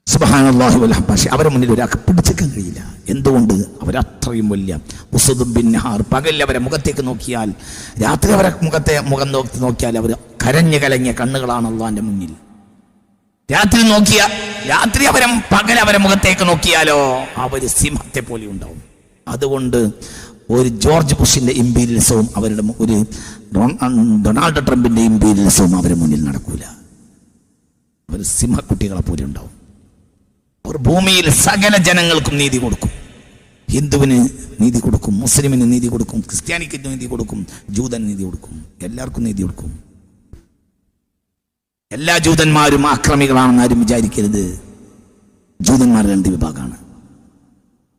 സുബ്ഹാനല്ലാഹി വൽഹം. പക്ഷെ അവരെ മുന്നിൽ ഒരാൾക്ക് പിടിച്ചേക്കാൻ കഴിയില്ല. എന്തുകൊണ്ട്? അവരത്രയും വലിയ ഉസദും ബിൻ നഹാർ. പകൽ അവരെ മുഖത്തേക്ക് നോക്കിയാൽ, രാത്രി അവരെ മുഖം നോക്കിയാൽ അവർ കരഞ്ഞു കലങ്ങിയ കണ്ണുകളാണ് അള്ളാന്റെ മുന്നിൽ. രാത്രി പകൽ അവരെ മുഖത്തേക്ക് നോക്കിയാലോ അവർ സിംഹത്തെ പോലെ ഉണ്ടാവും. അതുകൊണ്ട് ഒരു ജോർജ് ബുഷിന്റെ ഇമ്പീരിയലിസവും അവരുടെ ഒരു ഡൊണാൾഡ് ട്രംപിന്റെ ഇമ്പീരിയലിസവും അവരെ മുന്നിൽ നടക്കൂല. അവർ സിംഹക്കുട്ടികളെ പോലെ ഉണ്ടാവും. അവർ ഭൂമിയിൽ സകല ജനങ്ങൾക്കും നീതി കൊടുക്കും. ഹിന്ദുവിന് നീതി കൊടുക്കും, മുസ്ലിമിന് നീതി കൊടുക്കും, ക്രിസ്ത്യാനിക്ക് നീതി കൊടുക്കും, ജൂതന് നീതി കൊടുക്കും, എല്ലാവർക്കും നീതി കൊടുക്കും. എല്ലാ ജൂതന്മാരും ആക്രമികളാണെന്ന് ആരും വിചാരിക്കരുത്. ജൂതന്മാർ രണ്ട് വിഭാഗമാണ്.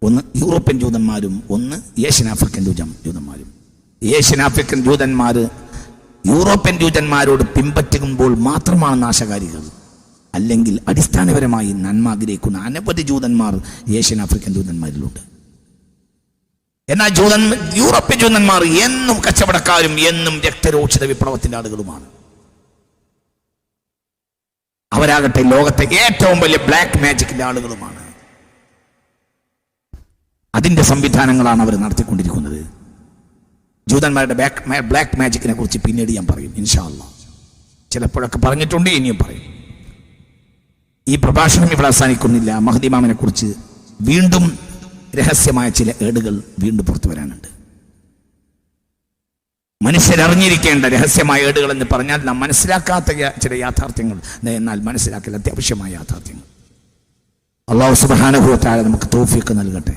ഒന്ന് യൂറോപ്യൻ ജൂതന്മാരും ഒന്ന് ഏഷ്യൻ ആഫ്രിക്കൻ ജൂതന്മാരും. ഏഷ്യൻ ആഫ്രിക്കൻ ജൂതന്മാർ യൂറോപ്യൻ ജൂതന്മാരോട് പിൻപറ്റുമ്പോൾ മാത്രമാണ് നാശകാരികൾ. അല്ലെങ്കിൽ അടിസ്ഥാനപരമായി നന്മ ആഗ്രഹിക്കുന്ന അനവധി ജൂതന്മാർ ഏഷ്യൻ ആഫ്രിക്കൻ ജൂതന്മാരിലുണ്ട്. എന്നാൽ യൂറോപ്യൻ ജൂതന്മാർ എന്നും കച്ചവടക്കാരും എന്നും രക്തരോക്ഷിത വിപ്ലവത്തിന്റെ ആളുകളുമാണ്. അവരാകട്ടെ ലോകത്തെ ഏറ്റവും വലിയ ബ്ലാക്ക് മാജിക്കിന്റെ ആളുകളുമാണ്. അതിന്റെ സംവിധാനങ്ങളാണ് അവർ നടത്തിക്കൊണ്ടിരിക്കുന്നത്. ജൂതന്മാരുടെ ബ്ലാക്ക് മാജിക്കിനെ കുറിച്ച് പിന്നീട് ഞാൻ പറയും ഇൻഷാ അല്ലാഹ്. ചിലപ്പോഴൊക്കെ പറഞ്ഞിട്ടുണ്ട്, ഇനിയും പറയും. ഈ പ്രഭാഷണം ഇവിടെ അവസാനിക്കുന്നില്ല. മഹ്ദി ഇമാമിനെ കുറിച്ച് വീണ്ടും രഹസ്യമായ ചില ഏടുകൾ വീണ്ടും പുറത്തു വരാനുണ്ട്. മനുഷ്യരറിഞ്ഞിരിക്കേണ്ട രഹസ്യമായ ഏടുകൾ എന്ന് പറഞ്ഞാൽ നാം മനസ്സിലാക്കാത്ത ചില യാഥാർത്ഥ്യങ്ങൾ, എന്നാൽ മനസ്സിലാക്കൽ അത്യാവശ്യമായ യാഥാർത്ഥ്യങ്ങൾ. അല്ലാഹു സുബ്ഹാനഹു വ തആല നമുക്ക് തൗഫീഖ് നൽകട്ടെ.